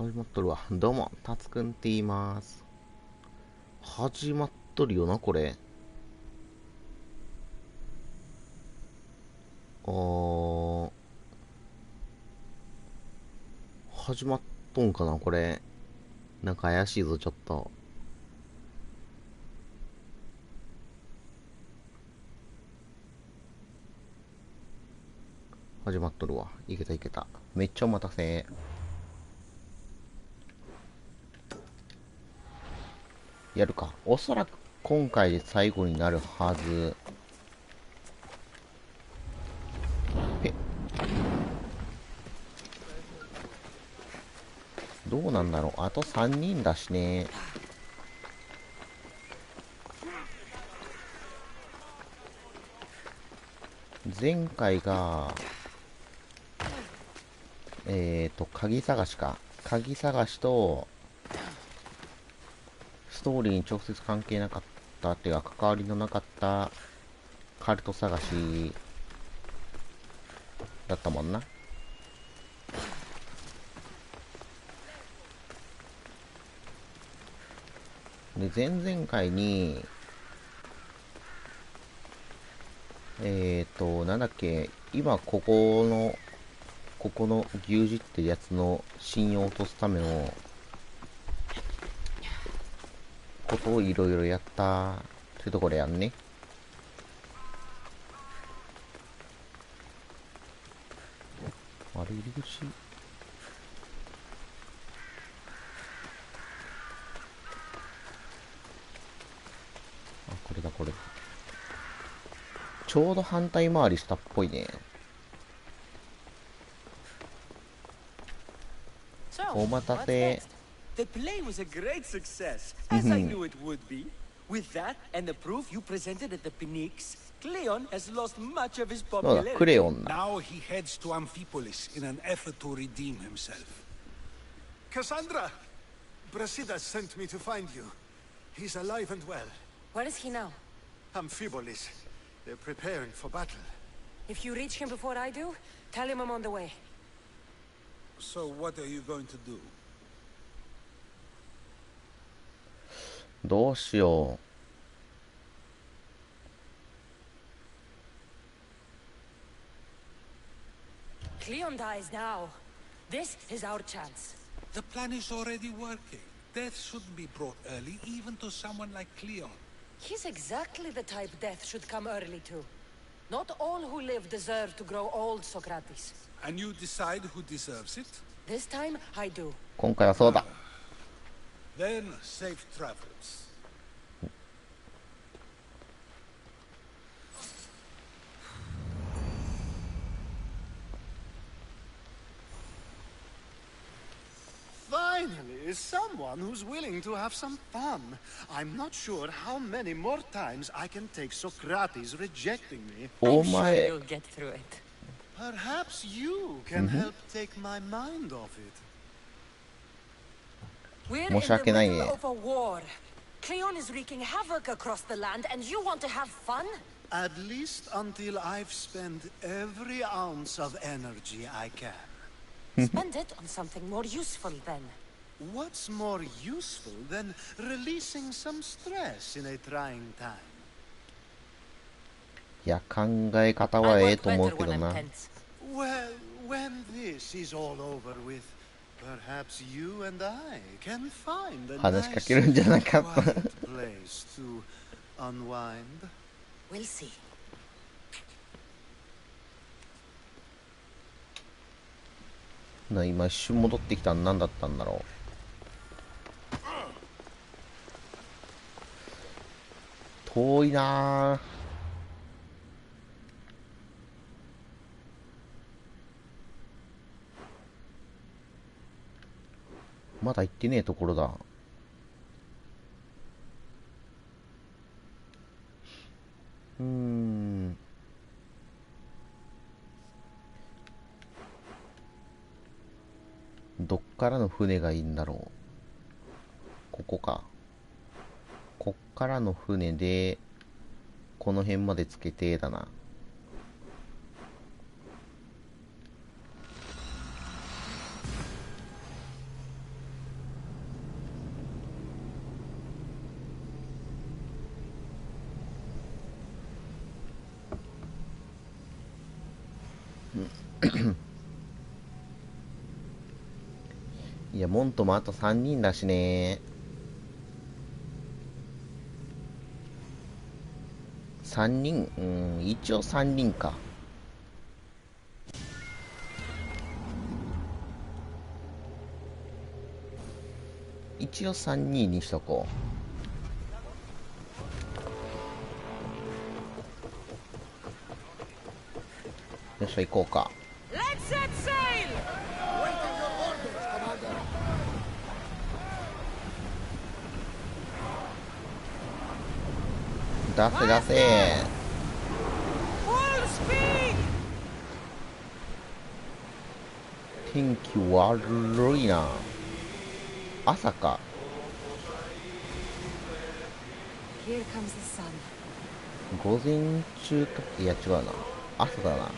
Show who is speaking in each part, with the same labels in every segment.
Speaker 1: 始まっとるわ。どうも、タツくんって言います。始まっとるよな、これ。始まっとんかな、これ。なんか怪しいぞ、ちょっと。始まっとるわ。いけたいけた。めっちゃお待たせ。やるか。おそらく今回で最後になるはず。どうなんだろう。あと3人だしね。前回が、鍵探しか。鍵探しと、ストーリーに直接関係なかったっていうか、関わりのなかったカルト探しだったもんな。で、前々回に、なんだっけ、今この牛耳ってやつの信用を落とすためのことをいろいろやったっていうところやんね。あれ入り口？あ、これだこれだ。ちょうど反対回りしたっぽいね。お待たせ。
Speaker 2: The play was a great success, as I knew it would be. With that and the proof you presented at the Phoenix, Cleon has lost much of his
Speaker 1: そうだ、
Speaker 2: popularity.
Speaker 1: クレヨンだ。
Speaker 3: Now he heads to Amphipolis in an effort to redeem himself.
Speaker 4: Cassandra! Brasidas sent me to find you. He's alive and well.
Speaker 5: Where is he now?
Speaker 4: Amphipolis. They're preparing for battle.
Speaker 5: If you reach him before I do, tell him I'm on the way.
Speaker 3: So what are you going to do?
Speaker 1: どうしよ
Speaker 5: Cleon dies now. This is our chance.
Speaker 3: The plan is already working. Death shouldn't be brought early, even to someone like Cleon.
Speaker 5: He's exactly the type death should come early to. Not all who live deserve to grow old, Socrates.
Speaker 3: And you decide who deserves it?
Speaker 5: This time, I do.
Speaker 1: う。今回はそうだ。
Speaker 3: Then safe travels.
Speaker 4: Finally, someone who's willing to have some fun. I'm not sure how many more times I can take Socrates rejecting me.
Speaker 1: お
Speaker 5: I'm sure
Speaker 1: 前、
Speaker 5: you'll get through it.
Speaker 4: Perhaps you can help take my mind off it.
Speaker 5: We're in
Speaker 1: 申し
Speaker 5: the
Speaker 1: 訳ないね。
Speaker 5: middle of a war. Cleon is wreaking havoc across the land, and you want to have fun?
Speaker 4: At least until I've spent every ounce of energy I can.
Speaker 5: Spend it on something more useful then.
Speaker 4: What's more useful than releasing some stress in a trying time?
Speaker 1: いや、考え方は
Speaker 5: I
Speaker 1: ええ
Speaker 5: work
Speaker 1: と思う
Speaker 5: better
Speaker 1: け
Speaker 5: when
Speaker 1: ど
Speaker 5: I'm
Speaker 1: な。
Speaker 5: tense.
Speaker 4: Well, when this is all over with, perhaps you and I can find a
Speaker 1: 話しか
Speaker 4: nice
Speaker 1: けるんじゃなかった。
Speaker 4: quiet place to unwind.
Speaker 5: We'll see.
Speaker 1: な、今一瞬戻ってきたの何だったんだろう。遠いなぁ。まだ行ってねえところだ。どっからの船がいいんだろう。ここか。こっからの船で、この辺までつけてだな。いや、モントもあと3人だしね。3人、一応3人か。一応3人にしとこう。よっしゃ、行こうか。出せ出せ。天気悪いな。朝か。午前中か。いや違うな、朝だな。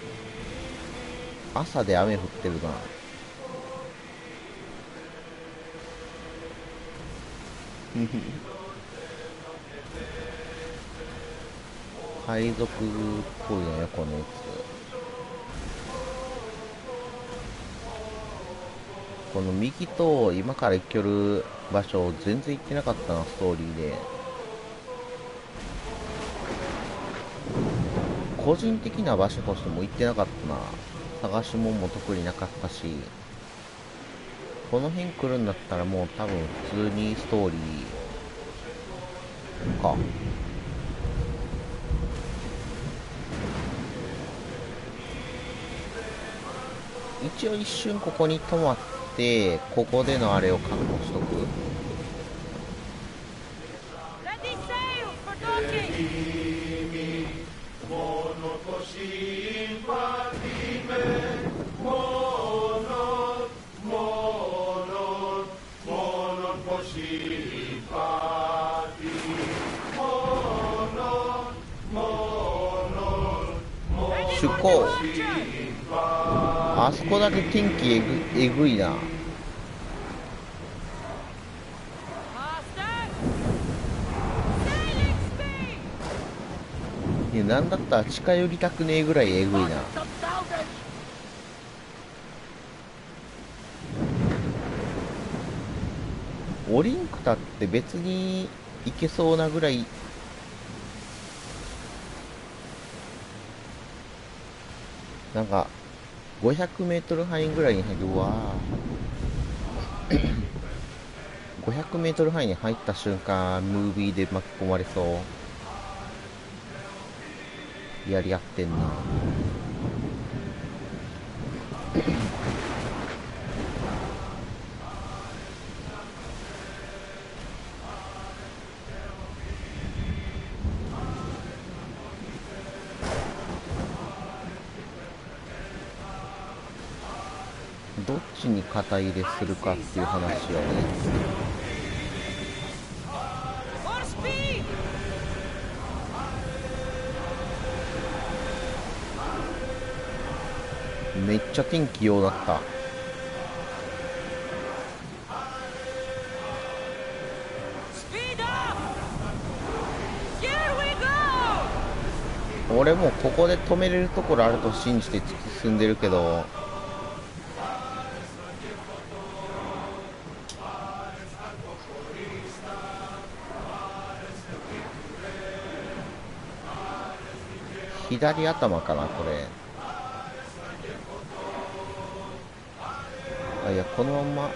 Speaker 1: 朝で雨降ってるな。海賊っぽいのよこのやつ。この右と今から行ける場所全然行ってなかったな、ストーリーで。個人的な場所としても行ってなかったな。探し物も特になかったし、この辺来るんだったらもう多分普通にストーリーか。一応一瞬ここに止まって、ここでのあれを確保しとく。出航。あそこだけ天気えぐいな。いや、なんだったら近寄りたくねえぐらいえぐいな。オリンクタって別に行けそうなぐらい。なんか500メートル範囲ぐらいに入るわ。500メートル範囲に入った瞬間、ムービーで巻き込まれそう。やり合ってんな。どっちに肩入れするかっていう話をね。めっちゃ天気良だった。俺もここで止めれるところあると信じて突き進んでるけど、左頭かなこれ。あ、いやこのまんま。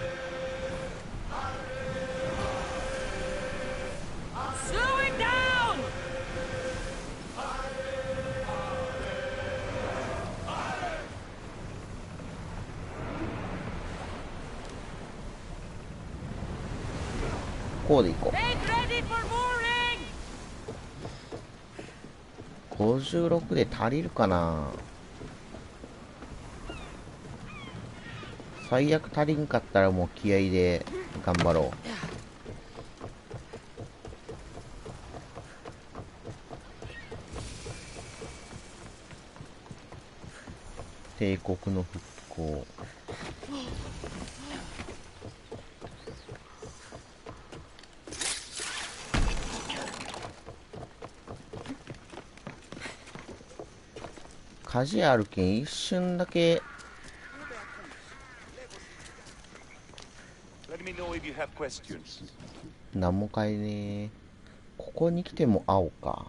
Speaker 1: こうでいこう。56で足りるかな。最悪足りんかったらもう気合で頑張ろう。帝国の復興。舵あるけん一瞬だけ。
Speaker 6: Let me know if you have questions.
Speaker 1: 何も買えねえ。ここに来ても青か。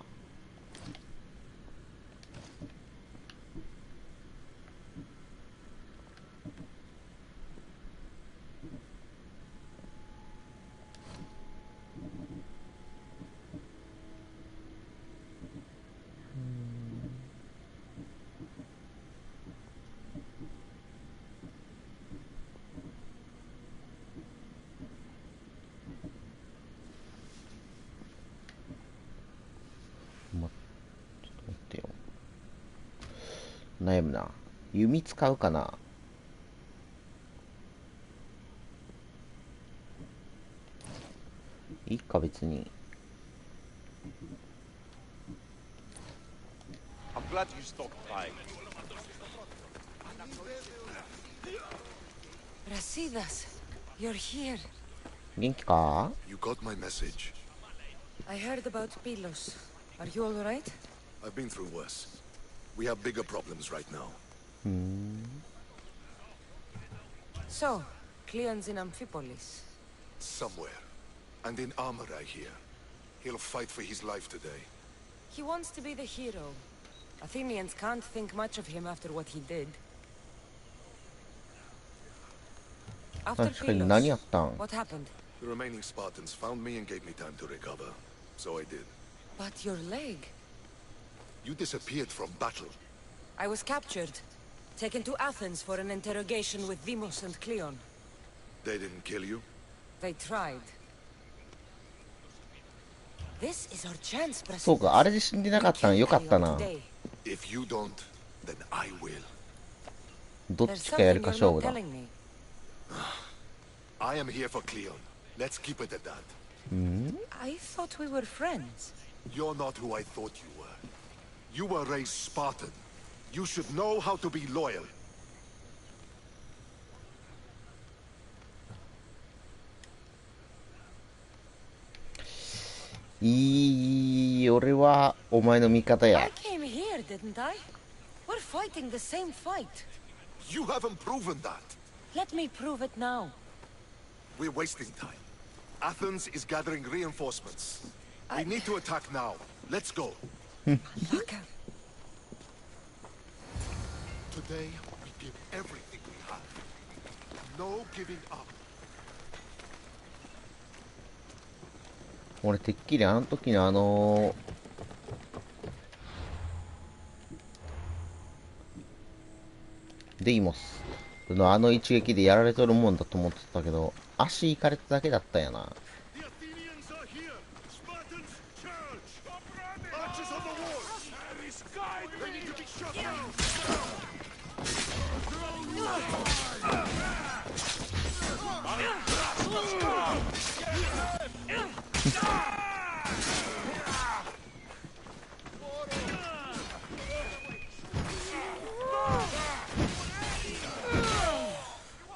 Speaker 1: 悩むな。弓使うかな。いいか別に。
Speaker 6: I'm glad you stopped by.
Speaker 5: Rasidas, you're here.
Speaker 1: 元気か？
Speaker 7: You got my message.
Speaker 5: I heard about Pilos. Are you all right?
Speaker 7: I've been through worse. We have bigger problems right now.
Speaker 5: So, Cleon's in Amphipolis.
Speaker 7: Somewhere. And in armor, I hear. He'll fight for his life today.
Speaker 5: He wants to be the hero. Athenians can't think much of him after what he did. After
Speaker 1: 確かに何や
Speaker 5: Pylos,
Speaker 1: ったん？
Speaker 5: what happened?
Speaker 7: The remaining Spartans found me and gave me time to recover. So I did.
Speaker 5: But your leg.
Speaker 7: You disappeared from battle.
Speaker 5: I was captured. Taken to Athens for an interrogation with Deimos and Cleon.
Speaker 7: They didn't kill you?
Speaker 5: They tried. This is our chance,
Speaker 1: そうか、あれ
Speaker 5: Brasidas.
Speaker 1: で死んでなかったんよかったな。
Speaker 5: Today.
Speaker 7: If you don't, then I will.
Speaker 1: どっ
Speaker 5: There's
Speaker 1: ちかやる
Speaker 5: something
Speaker 1: か
Speaker 5: you're
Speaker 1: 勝
Speaker 5: not
Speaker 1: 負だ。
Speaker 5: telling me.
Speaker 7: I am here for Cleon. Let's keep it at that.
Speaker 5: I thought we were friends.
Speaker 7: You're not who I thought you were. You were raised Spartan. You should know how to be loyal.
Speaker 1: 俺はお前の味方
Speaker 5: I
Speaker 1: や。
Speaker 5: came here, didn't I? We're fighting the same fight.
Speaker 7: You haven't proven that.
Speaker 5: Let me prove it now.
Speaker 7: We're wasting time. Athens is gathering reinforcements. We need to attack now. Let's go.
Speaker 5: Laka.
Speaker 7: Today, we give everything we have. No giving up.
Speaker 1: 俺てっきりあの時のデイモスのあの一撃でやられとるもんだと思ってたけど、足いかれただけだったんやな。
Speaker 4: The Athenians are here! Spartans, charge! Archers on the wall! They need to be shot down!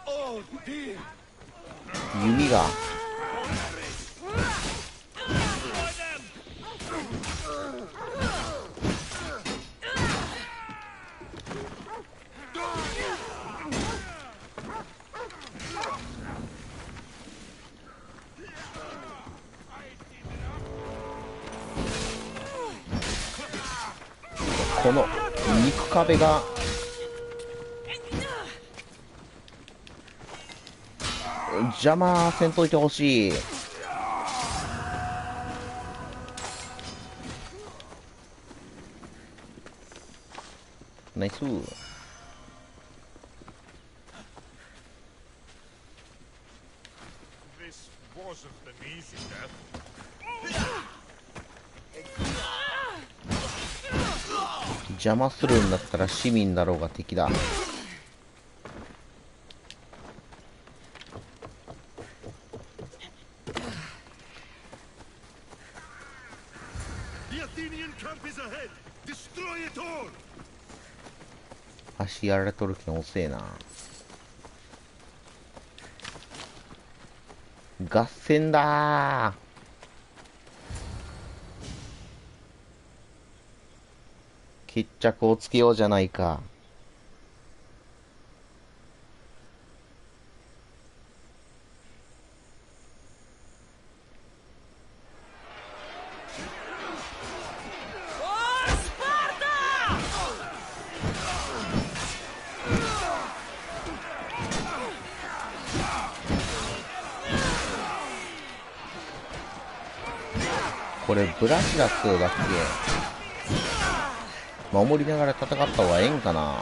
Speaker 6: Oh dear.
Speaker 1: 弓がこの肉壁が邪魔せんといてほしい。ナイス。
Speaker 4: This wasn't an easy death.
Speaker 1: 邪魔するんだったら市民だろうが敵だ。
Speaker 4: The Athenian camp is ahead! Destroy it all!
Speaker 1: 足やられとるけん遅えな。合戦だー。決着をつけようじゃないか。これブラシラスだっけ？守りながら戦った方がええんかな。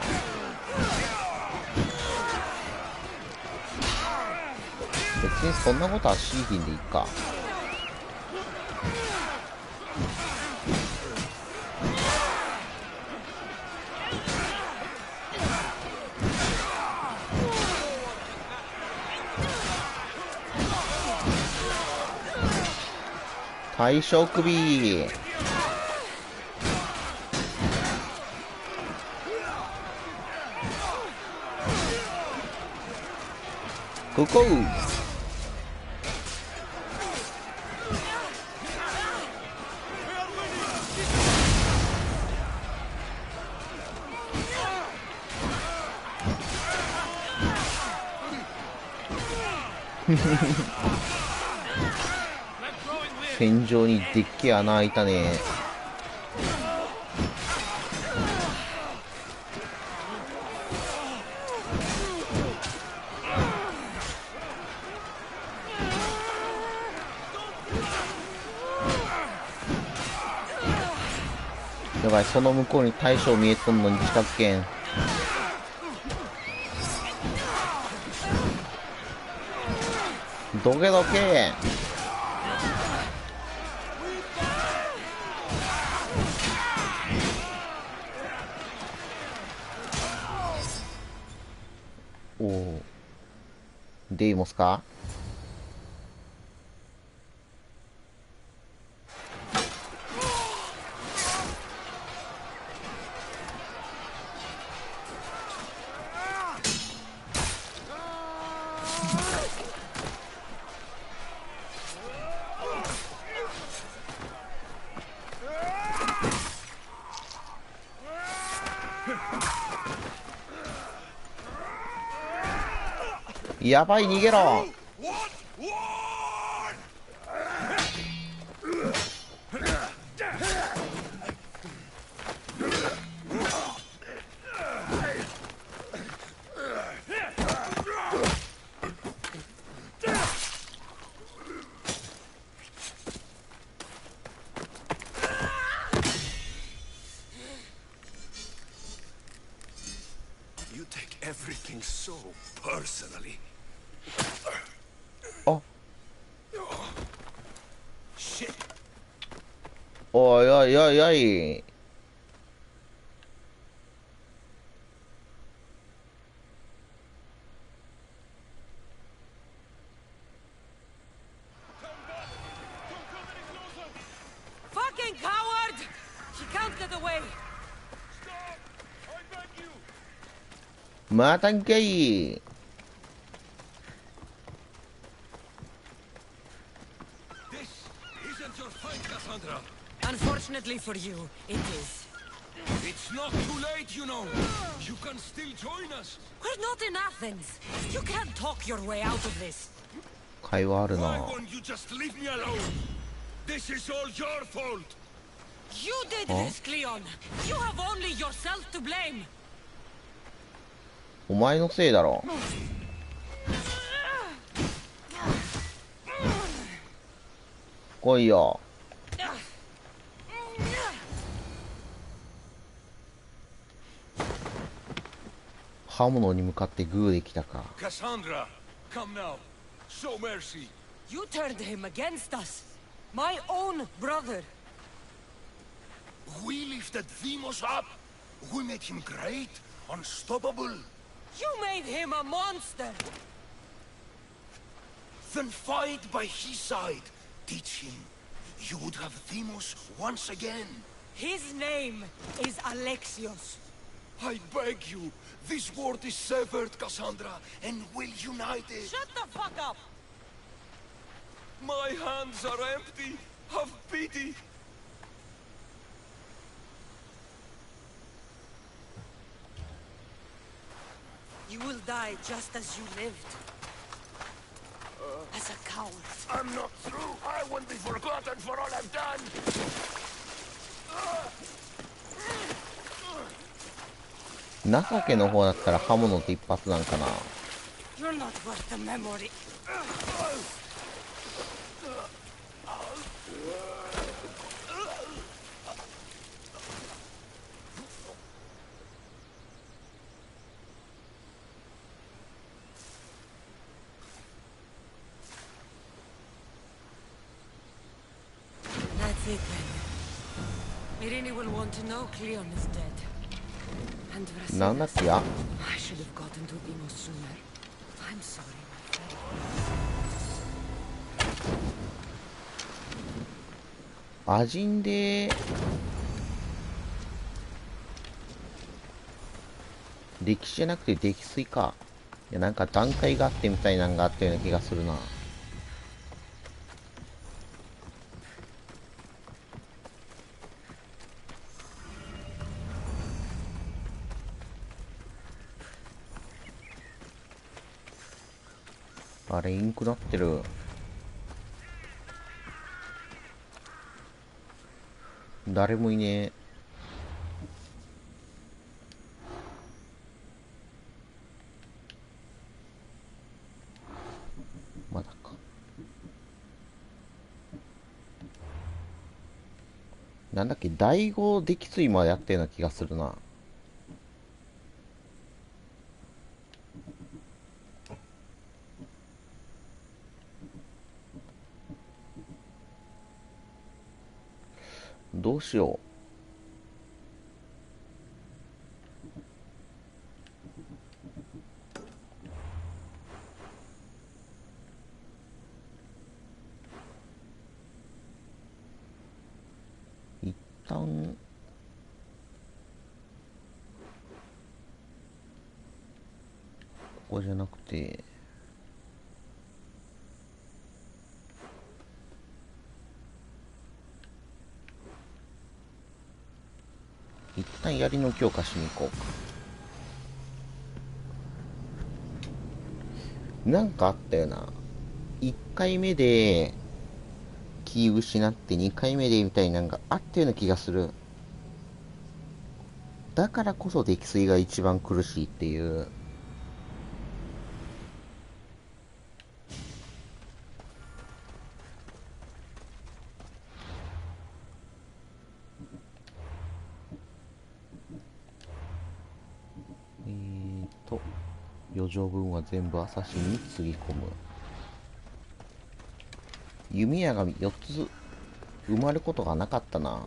Speaker 1: 別にそんなことはしーひんでいいか。対象首。ここ天井にでっけえ穴開いたね。やばい、その向こうに大将見えとんのに近くけん。どけどけ。おお、デイモスか。やばい、逃げろ。
Speaker 7: You take everything so personally.
Speaker 1: あ、おいおいおいおい。
Speaker 5: Fucking coward! She can't get away.
Speaker 1: またんかい。
Speaker 5: Unfortunately for you, it is.
Speaker 3: It's not too late, you know. You can still join us.
Speaker 5: We're not in Athens. You can't talk your way out of this.
Speaker 1: 会話ある
Speaker 3: Why
Speaker 1: な。
Speaker 3: won't you just leave me alone? This is all your fault.
Speaker 5: You did this, Cleon. You have only yourself to blame.
Speaker 1: お前のせいだろ。来いよ。刃物に向かってグーできたか。
Speaker 3: Cassandra, come now. Show mercy.
Speaker 5: You turned him against us. My own brother.
Speaker 7: We lifted Deimos up. We made him great, unstoppable.
Speaker 5: You made him a monster.
Speaker 7: Then fight by his side. Teach him. You would have Deimos once again.
Speaker 5: His name is Alexios.
Speaker 7: I beg you. This world is severed, Cassandra, and we'll unite it.
Speaker 5: Shut the fuck up.
Speaker 3: My hands are empty. Have pity.
Speaker 5: You will die just as you lived. As a coward.
Speaker 4: I'm not through. I won't be forgotten for all I've done.
Speaker 1: 情けの方だったら刃物で一発なんかな。
Speaker 5: You're not worth the memory.
Speaker 1: なんだっけや。アジンで歴史じゃなくて溺水か。いや、なんか段階があってみたいなのがあったような気がするな。あれインクなってる。誰もいねえ。まだか。なんだっけ、第5溺水までやったような気がするな。どうしよう。一旦ここじゃなくて一旦槍の強化しに行こうか。なんかあったよな。1回目で気失って2回目でみたいなのがあったような気がする。だからこそ溺水が一番苦しいっていう。余剰分は全部アサシンにつぎ込む。弓矢が4つ埋まることがなかったな。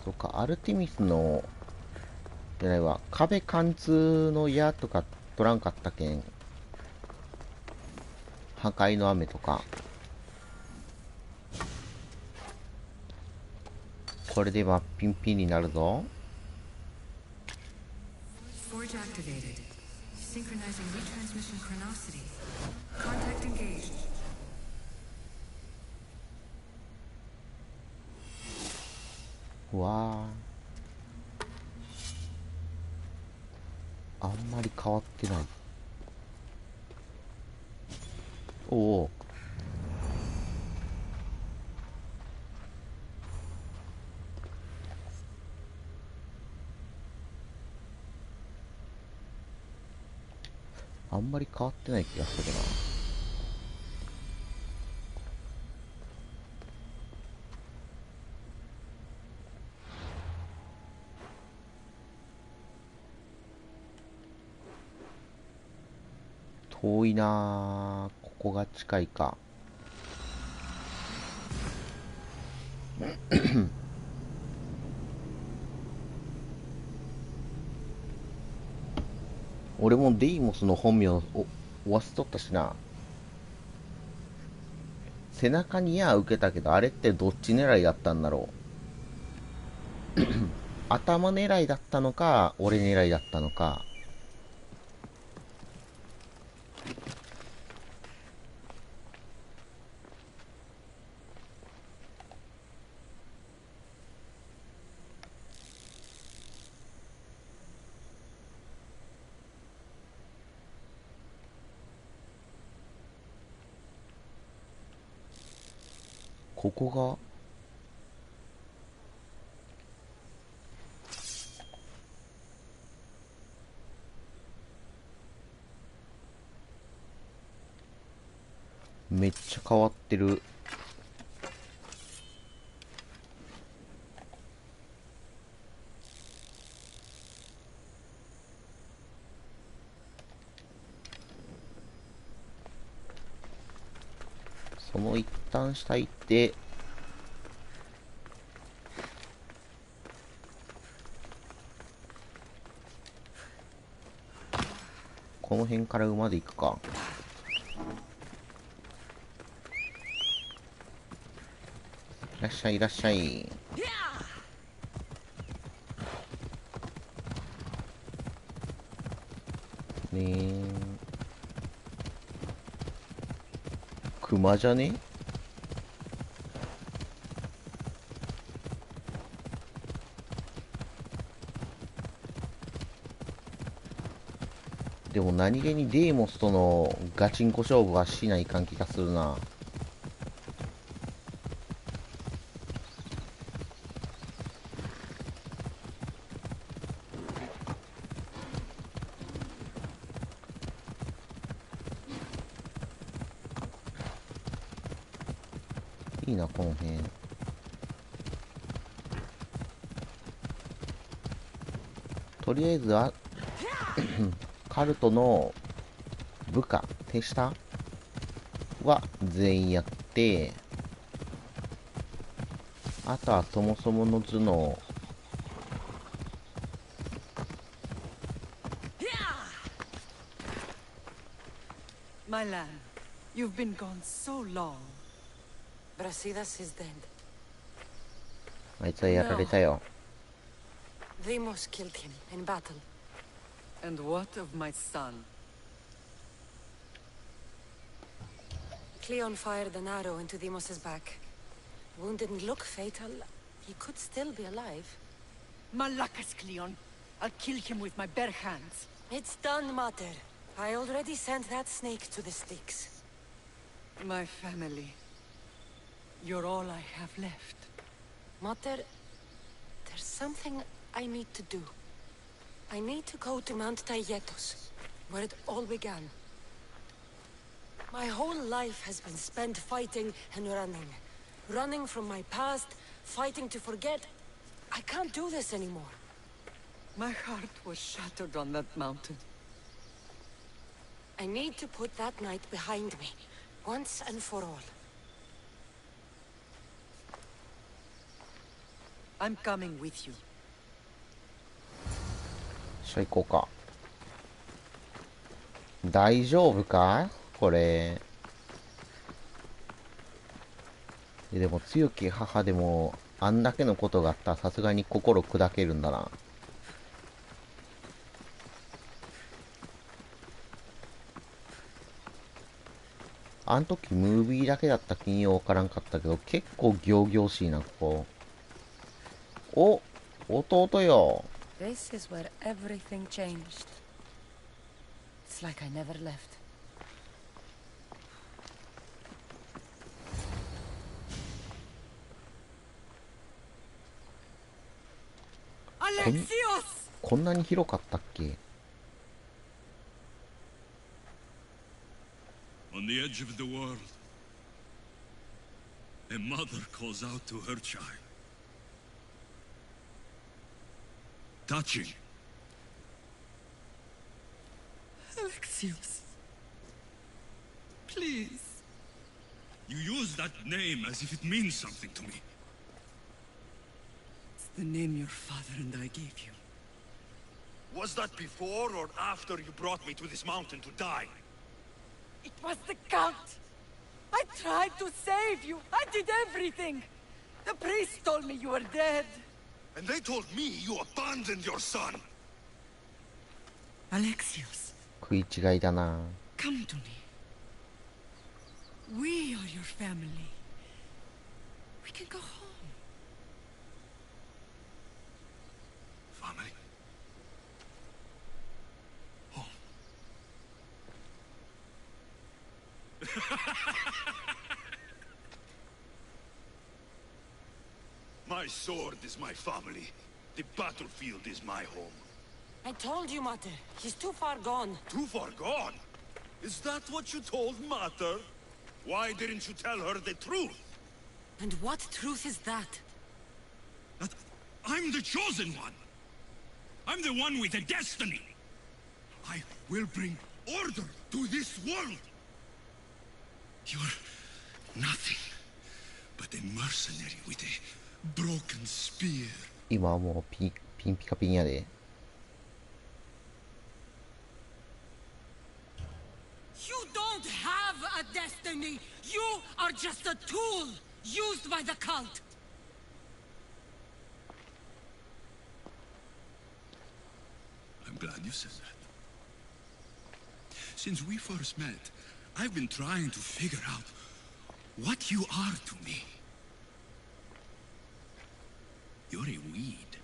Speaker 1: そっか、アルテミスのじゃないわ、壁貫通の矢とか取らんかったけん、破壊の雨とか。これで真っピンピンになるぞ。うわー、あんまり変わってない。おお、あんまり変わってない気がするな。遠いなぁ。ここが近いか。俺もデイモスの本名を忘れとったしな。背中に矢受けたけど、あれってどっち狙いだったんだろう。頭狙いだったのか、俺狙いだったのか。ここがめっちゃ変わってる。その一旦下行って、この辺から馬で行くか。いらっしゃいいらっしゃい。ねえ、熊じゃね？でも何気にデーモスとのガチンコ勝負はしない感じがするな。いいな、この辺。とりあえずはカルトの部下、手下は全員やって、あとはそもそもの頭脳。
Speaker 8: My lad, you've been gone so long.
Speaker 5: Brasidas is dead.
Speaker 1: あいつはやられたよ。
Speaker 5: Demos killed him in battle.
Speaker 8: And what of my son?
Speaker 5: Cleon fired an arrow into Demos's back. Wound didn't look fatal. He could still be alive.
Speaker 8: Malakas, Cleon. I'll kill him with my bare hands.
Speaker 5: It's done, Mater. I already sent that snake to the sticks.
Speaker 8: My family. You're all I have left.
Speaker 5: Mater, there's something I need to do. I need to go to Mount Tayetos, where it all began. My whole life has been spent fighting and running. Running from my past, fighting to forget. I can't do this anymore.
Speaker 8: My heart was shattered on that mountain.
Speaker 5: I need to put that night behind me, once and for all.
Speaker 8: I'm coming with you.
Speaker 1: じゃあ行こうか。大丈夫かこれ。でも強き母でもあんだけのことがあったらさすがに心砕けるんだな。あん時ムービーだけだった金曜わからんかったけど結構仰々しいな、ここ。お、弟よ。
Speaker 5: This is where everything changed. It's like I never left.
Speaker 8: Alexios!
Speaker 1: こんなに広かったっけ？
Speaker 4: On the edge of the world, a mother calls out to her child. Touching.
Speaker 8: Alexios. Please.
Speaker 4: You use that name as if it means something to me.
Speaker 8: It's the name your father and I gave you.
Speaker 4: Was that before or after you brought me to this mountain to die?
Speaker 8: It was the Count! I tried to save you! I did everything! The priest told me you were dead!
Speaker 4: And they told me you abandoned your son.
Speaker 8: Alexios,
Speaker 1: 食い違いだな。
Speaker 8: come to me. We are your family. We can go home.
Speaker 4: Family? Home. My sword is my family. The battlefield is my home.
Speaker 5: I told you, Mater. He's too far gone.
Speaker 4: Too far gone? Is that what you told Mater? Why didn't you tell her the truth?
Speaker 5: And what truth is that?
Speaker 4: That I'm the chosen one. I'm the one with a destiny. I will bring order to this world. You're nothing but a mercenary with a broken spear.
Speaker 1: 今はもうピンピカピンやで。
Speaker 5: You don't have a destiny! You are just a tool used by the cult!
Speaker 4: I'm glad you said that. Since we first met, I've been trying to figure out what you are to me. You're a weed,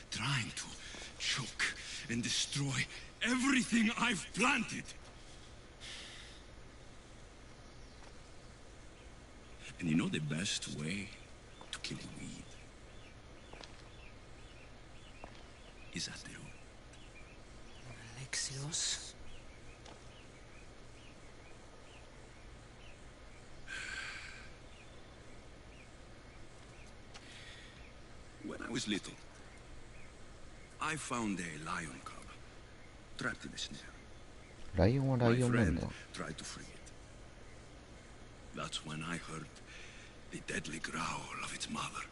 Speaker 4: trying to choke and destroy everything I've planted. And you know the best way to kill a weed is at the root.
Speaker 5: Alexios.
Speaker 4: When I was little, I found a lion cub trapped in a snare.
Speaker 1: ライオンはラ
Speaker 4: My
Speaker 1: イオンなんだ。
Speaker 4: friend tried to free it. That's when I heard the deadly growl of its mother.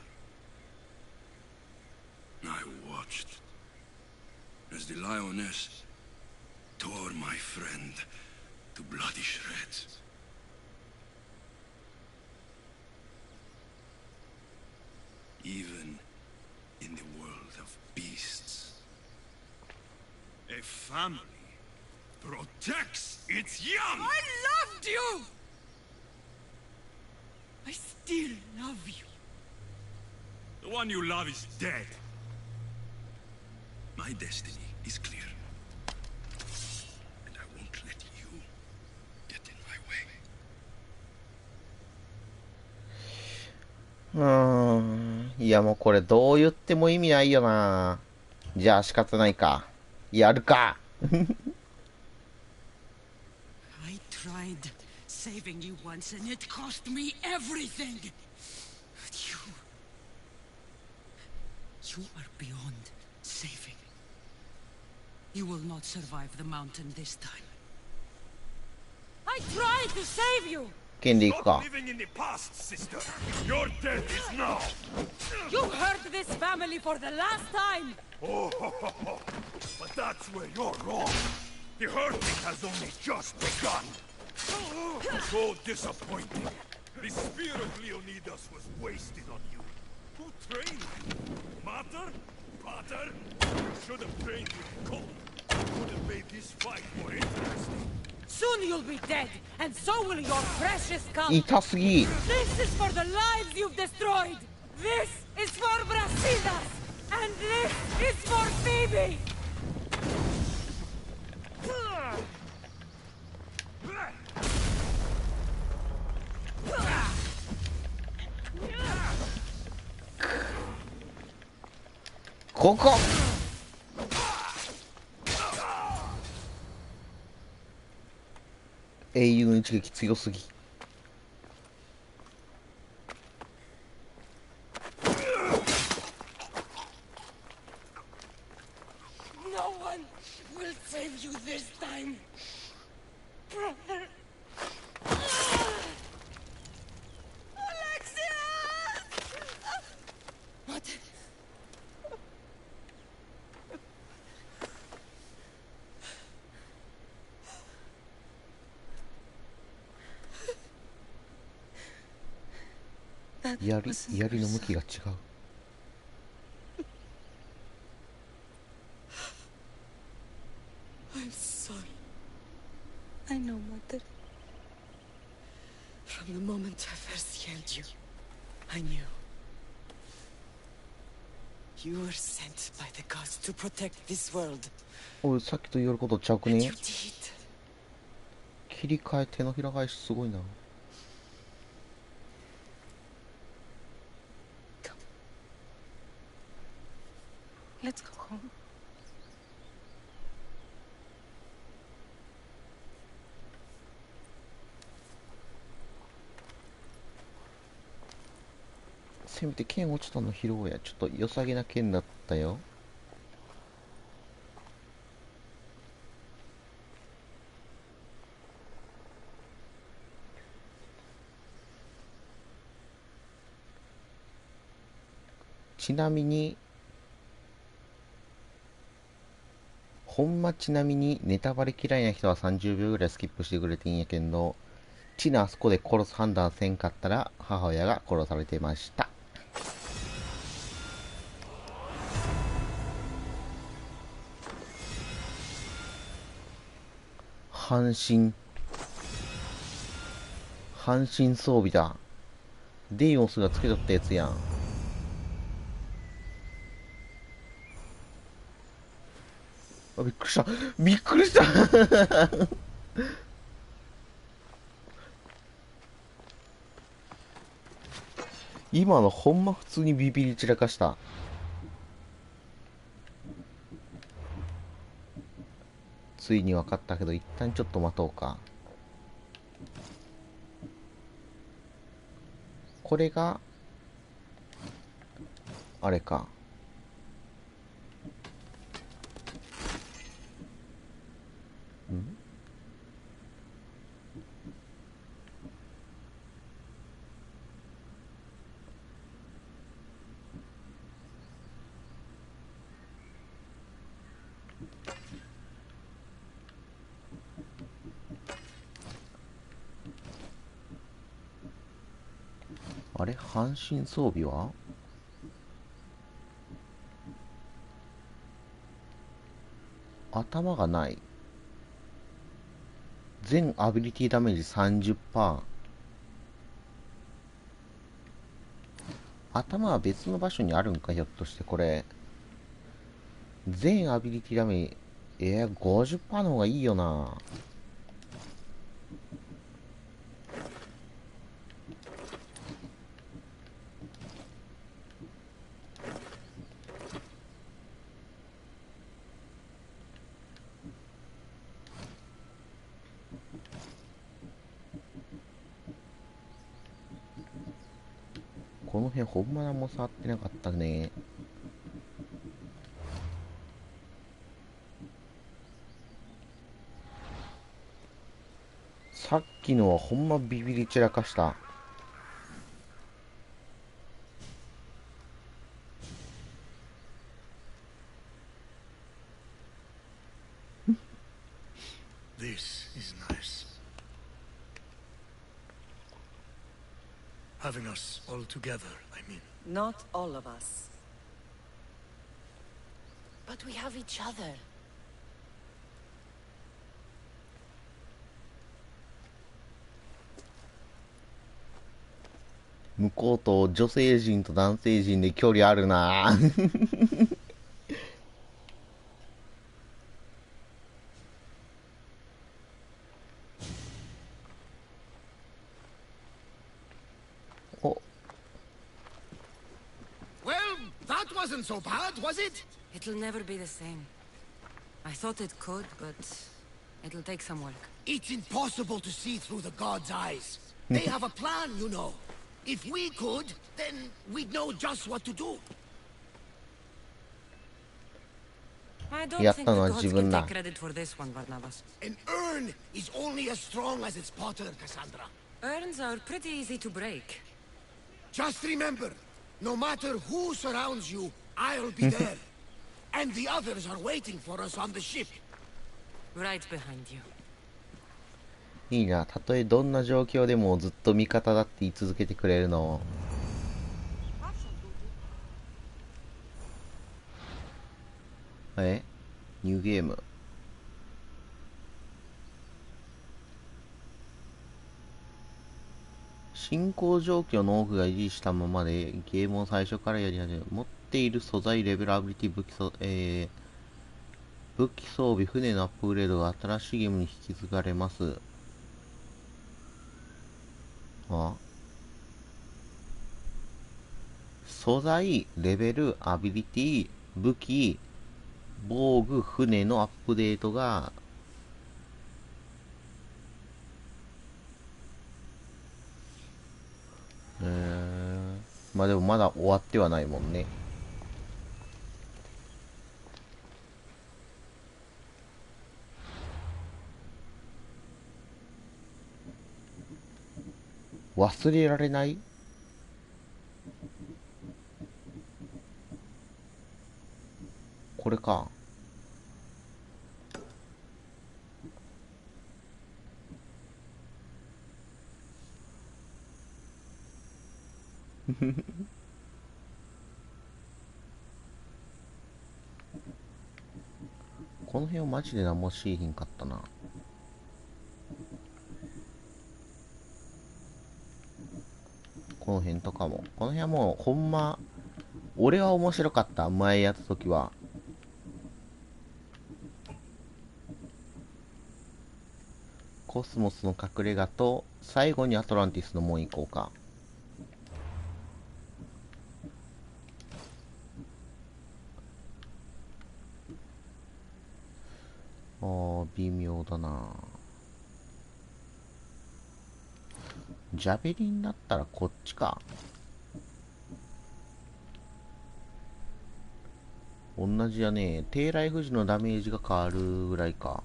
Speaker 4: I watched as the lioness tore my friend to bloody shreds. Even in the world of beasts, a family protects its young!
Speaker 8: I loved you! I still love you.
Speaker 4: The one you love is dead. My destiny is clear. And I won't let you get in my way.
Speaker 1: いやもうこれどう言っても意味ないよな。じゃあ仕方ないか。やるか。
Speaker 8: I tried saving you once and it cost me everything. But you are beyond saving. You will not survive the mountain this time.
Speaker 5: I tried to save you!
Speaker 1: 剣でいくか。
Speaker 4: Living in the past, sister. Your death is now.
Speaker 5: You hurt this family for the last time!
Speaker 4: Oh, but that's where you're wrong. The hurting has only just begun. So disappointing. The spear of Leonidas was wasted on you. Who trained you? Mater? Pater? You should have trained with Cole. Would have made this fight more interesting.
Speaker 5: Soon you'll be dead, and so will your precious cult!
Speaker 1: 痛すぎ。
Speaker 5: This is for the lives you've destroyed! This is for Brasidas! And this is for Phoebe!
Speaker 1: ここ。英雄の一撃強すぎ。
Speaker 5: No one will save you this time, brother. Alexios! What?
Speaker 1: 槍の向きが違う。
Speaker 5: I know, Mother. From the moment I first held you, I knew. You were sent by the gods to protect this world.
Speaker 1: おい、さっきと言うことちゃうくね。
Speaker 5: You did.
Speaker 1: 切り替え手のひら返しすごいな。
Speaker 5: Let's go home.
Speaker 1: せめて剣落ちたの拾おうや。ちょっと良さげな剣だったよ。ちなみにちなみにネタバレ嫌いな人は30秒ぐらいスキップしてくれていいんやけど、チナあそこで殺す判断せんかったら母親が殺されてました。半身装備だ。デイモスがつけとったやつやん。あ、びっくりした。びっくりした今のほんま普通にビビり散らかした。ついに分かったけど、一旦ちょっと待とうか。これがあれか。ん？あれ、半身装備は頭がない。全アビリティダメージ 30%。頭は別の場所にあるんか、ひょっとしてこれ。全アビリティダメージ、50% の方がいいよな。この辺ほんま何も触ってなかったね。さっきのはほんまビビり散らかした。
Speaker 4: This is nice. Having us all together, I mean.
Speaker 5: Not all of us. But we have each other.
Speaker 1: 向こうと女性陣と男性陣で距離あるなお
Speaker 9: Well, that wasn't so bad, was it?
Speaker 8: It'll never be the same. I thought it could, but it'll take some work.
Speaker 9: It's impossible to see through the gods' eyes. They have a plan, you know. If we could, then we'd know just what to do.
Speaker 8: I don't
Speaker 1: やっ
Speaker 8: think
Speaker 1: た
Speaker 8: the
Speaker 1: のは
Speaker 8: gods
Speaker 1: 自
Speaker 8: can
Speaker 1: 分だ
Speaker 8: take credit for this one, Barnabas.
Speaker 9: An urn is only as strong as its potter, Cassandra.
Speaker 8: Urns are pretty easy to break.
Speaker 9: Just remember, no matter who surrounds you, I'll be there. And the others are waiting for us on the ship.
Speaker 8: Right behind you.
Speaker 1: いいな。たとえどんな状況でもずっと味方だって言い続けてくれるの。ニューゲーム。進行状況の多くが維持したままでゲームを最初からやり始める。持っている素材、レベル、アビリティ、武器装備、船のアップグレードが新しいゲームに引き継がれます。素材、レベル、アビリティ、武器、防具、船のアップデートがまあでもまだ終わってはないもんね。忘れられない。これか。この辺をマジで何もしいひんかったな。この辺とかも。この辺はもうほんま、俺は面白かった。前やった時は。コスモスの隠れ家と、最後にアトランティスの門行こうか。微妙だな。ジャベリンだったらこっちか。同じやね。低ライフ時のダメージが変わるぐらいか。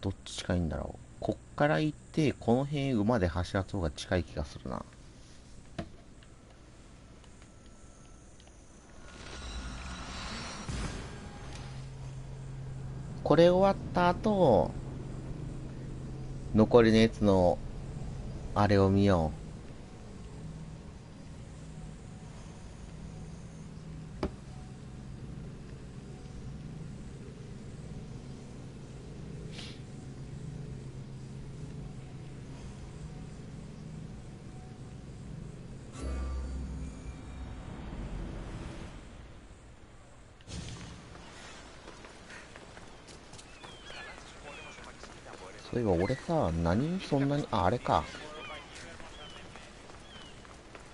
Speaker 1: どっち近いんだろう。こっから行ってこの辺馬で走らす方が近い気がするな。これ終わった後残りのやつのあれを見よう。そういえば俺さ、何そんなに、あれか。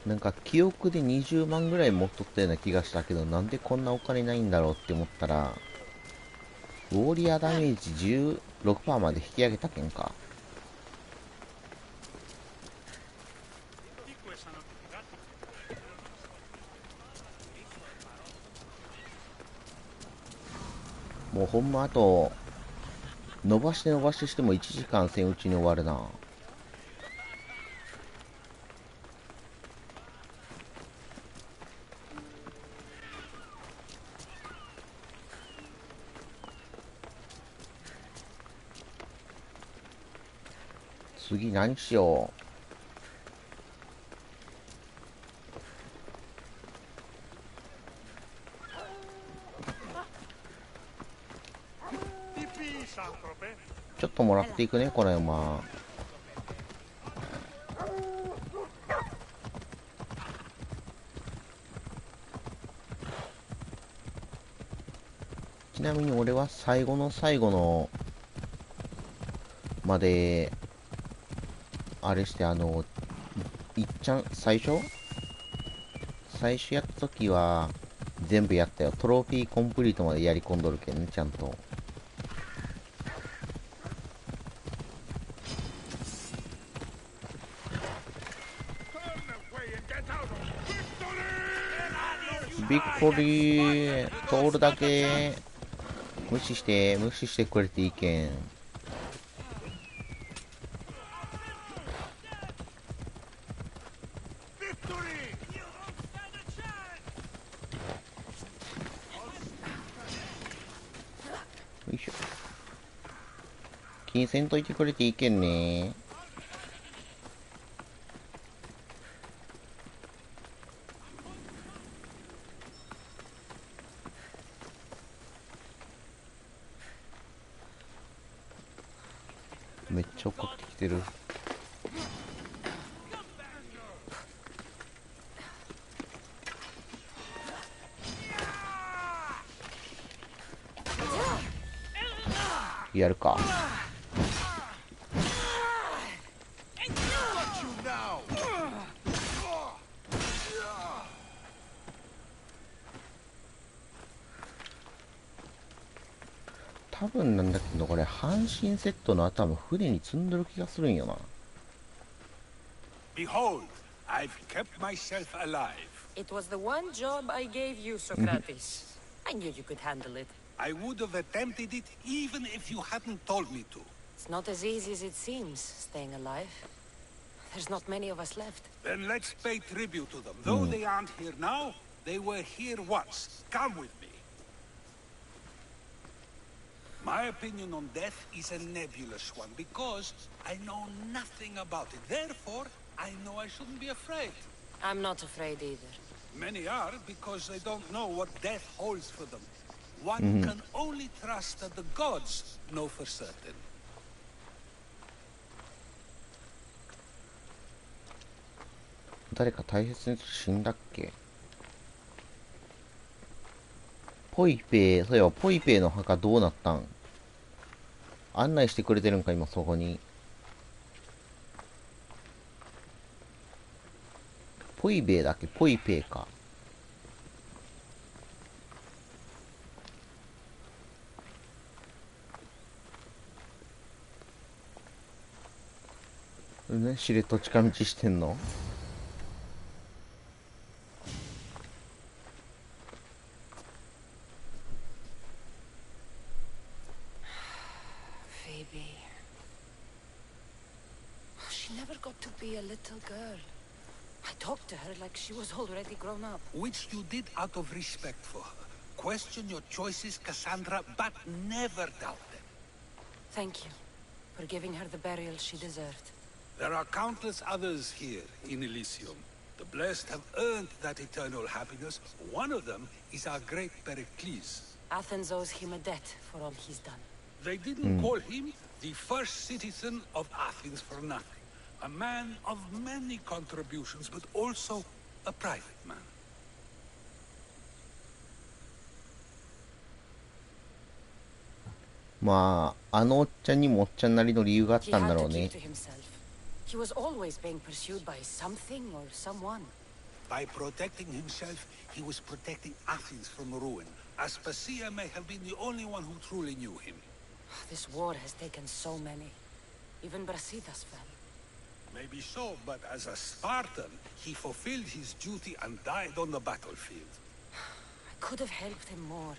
Speaker 1: なんか記憶で20万ぐらい持っとったような気がしたけど、なんでこんなお金ないんだろうって思ったら、ウォーリアーダメージ 16% まで引き上げたけんか。もうほんまあと、伸ばしてしても1時間せんうちに終わるな。次何しよう。ちょっともらっていくね、この馬。ちなみに俺は最後の最後のまであれして、いっちゃん最初やった時は全部やったよ。トロフィーコンプリートまでやり込んどるけんね、ちゃんと。ビクトリー通るだけ無視してくれていいけん。気にせんといてくれていいけんね。めっちゃ追っかけてきてる。やるか。多分なんだけど、これ半身セットの頭船に積んでる気がするんよな。
Speaker 3: Behold, I've kept myself alive.
Speaker 5: It was the one job I gave you, Socrates. I knew you could handle it.
Speaker 3: I would have attempted it even if you hadn't told me to.
Speaker 5: It's not as easy as it seems, staying alive. There's not many of us left.
Speaker 3: Then let's pay tribute to them. Though they aren't here now, they were here once. Come with me. My opinion on death is a nebulous one because I know nothing about it. Therefore, I know I shouldn't be afraid.
Speaker 5: I'm not afraid either.
Speaker 3: Many are because they don't know what death holds for them. One can only trust that the gods know for certain.
Speaker 1: 誰か大切な人死んだっけ？ポイペイ、そういえばポイペイの墓どうなったん？案内してくれてるんか、今そこに。ポイベイだっけ？ポイペイか。ね、しれっと近道してんの？Be
Speaker 5: a little girl. I talked to her like she was already grown up.
Speaker 3: Which you did out of respect for her. Question your choices, Cassandra, but never doubt them.
Speaker 5: Thank you for giving her the burial she deserved.
Speaker 3: There are countless others here in Elysium. The blessed have earned that eternal happiness. One of them is our great Pericles.
Speaker 5: Athens owes him a debt for all he's done.
Speaker 3: They didn't call him the first citizen of Athens for nothing. A man of many contributions, but also a private man.
Speaker 1: まあ、あのおっちゃんにもおっちゃんなりの理由があったんだろうね。
Speaker 5: He was always being pursued by something or someone.
Speaker 3: By protecting himself, he was protecting Athens from ruin. Aspasia may have been the only one who truly knew him.
Speaker 5: This war has taken so many. Even Brasidas fell.
Speaker 3: Maybe so, but as a Spartan, he fulfilled his duty and died on the battlefield.
Speaker 5: I could have helped him more.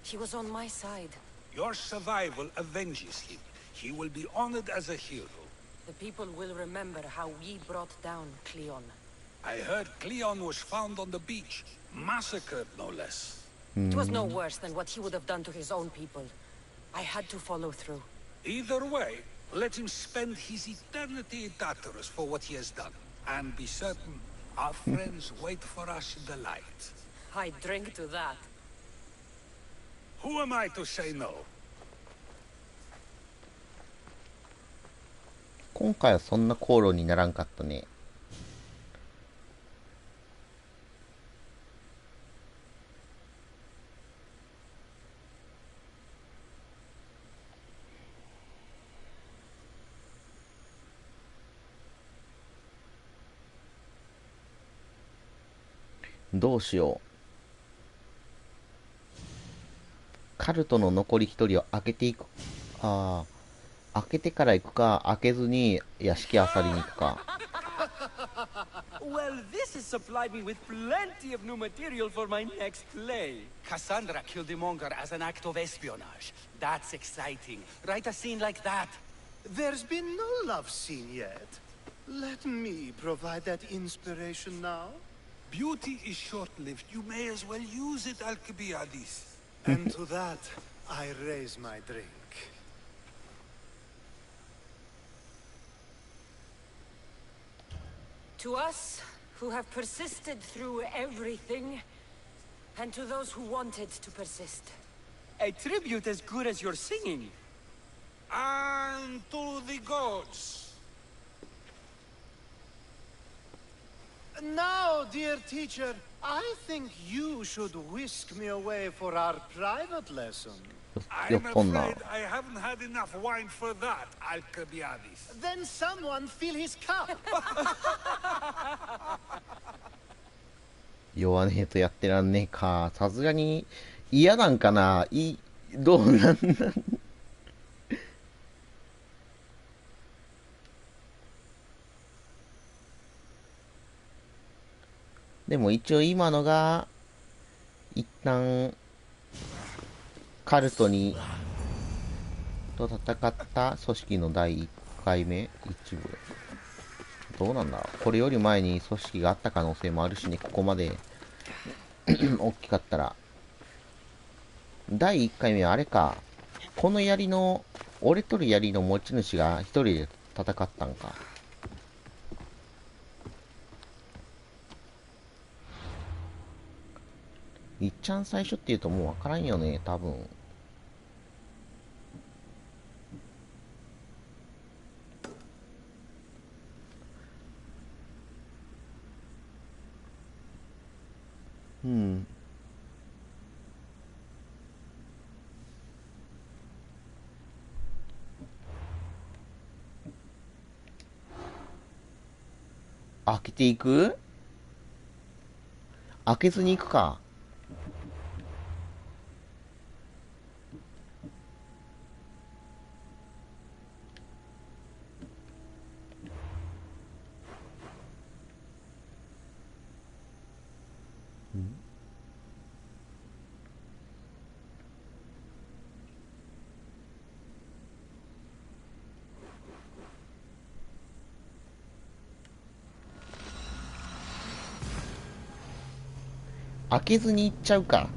Speaker 5: He was on my side.
Speaker 3: Your survival avenges him. He will be honored as a hero.
Speaker 5: The people will remember how we brought down Cleon.
Speaker 3: I heard Cleon was found on the beach, massacred no less.
Speaker 5: It was no worse than what he would have done to his own people. I had to follow through.
Speaker 3: Either way, let him spend his eternity in Tartarus for what he has done. And be certain, our friends wait for us in the light.
Speaker 5: I drink to that.
Speaker 3: Who am I to say no?
Speaker 1: 今回はそんな口論にならんかったね。どうしよう。カルトの残り一人を開けていく。開けてから行くか、開けずに屋敷あさりに行くか。
Speaker 2: Well, this has supplied me with plenty of new material for my next play.
Speaker 10: Cassandra killed the monger as an act of espionage. That's exciting. Write a scene like that.
Speaker 11: There's been no love scene yet. Let me provide that inspiration now.
Speaker 3: Beauty is short-lived. You may as well use it, Alcibiades.
Speaker 11: And to that, I raise my drink.
Speaker 5: To us, who have persisted through everything, and to those who wanted to persist.
Speaker 2: A tribute as good as your singing.
Speaker 3: And to the gods.
Speaker 11: Now, dear teacher, I think you should whisk me away for our private lesson.
Speaker 3: I'm afraid I haven't had enough wine for that, Alcibiades.
Speaker 11: Then someone fill his cup.
Speaker 1: 弱ねえとやってらんねえか。さすがに嫌なんかな。どうなんだ。でも一応今のが一旦カルトにと戦った組織の第1回目一部。どうなんだろう。これより前に組織があった可能性もあるしね。ここまで大きかったら。第1回目はあれか。この槍の折れとる槍の持ち主が一人で戦ったんか。いっちゃん最初って言うともうわからんよね、多分。うん。開けていく？開けずに行くか。開けずに行っちゃうか。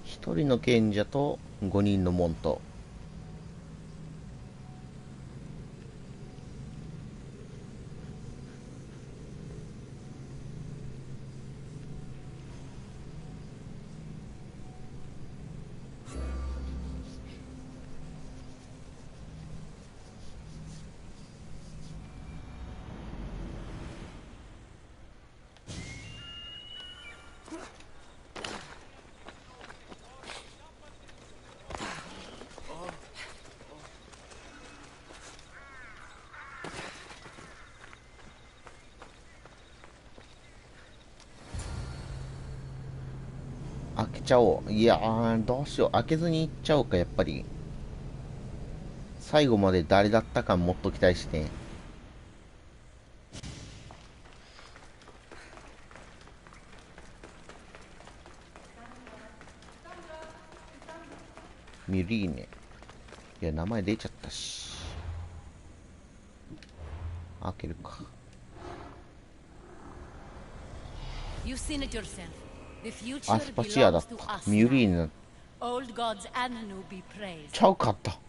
Speaker 1: 一人の賢者と5人の門徒。開けちゃおう。いやー、どうしよう。開けずに行っちゃおうか、やっぱり。最後まで誰だったかもっと期待して。ミリーネ。いや、名前出ちゃったし。開けるか。アスパチアだった。ミュリーネ。ちゃうかった。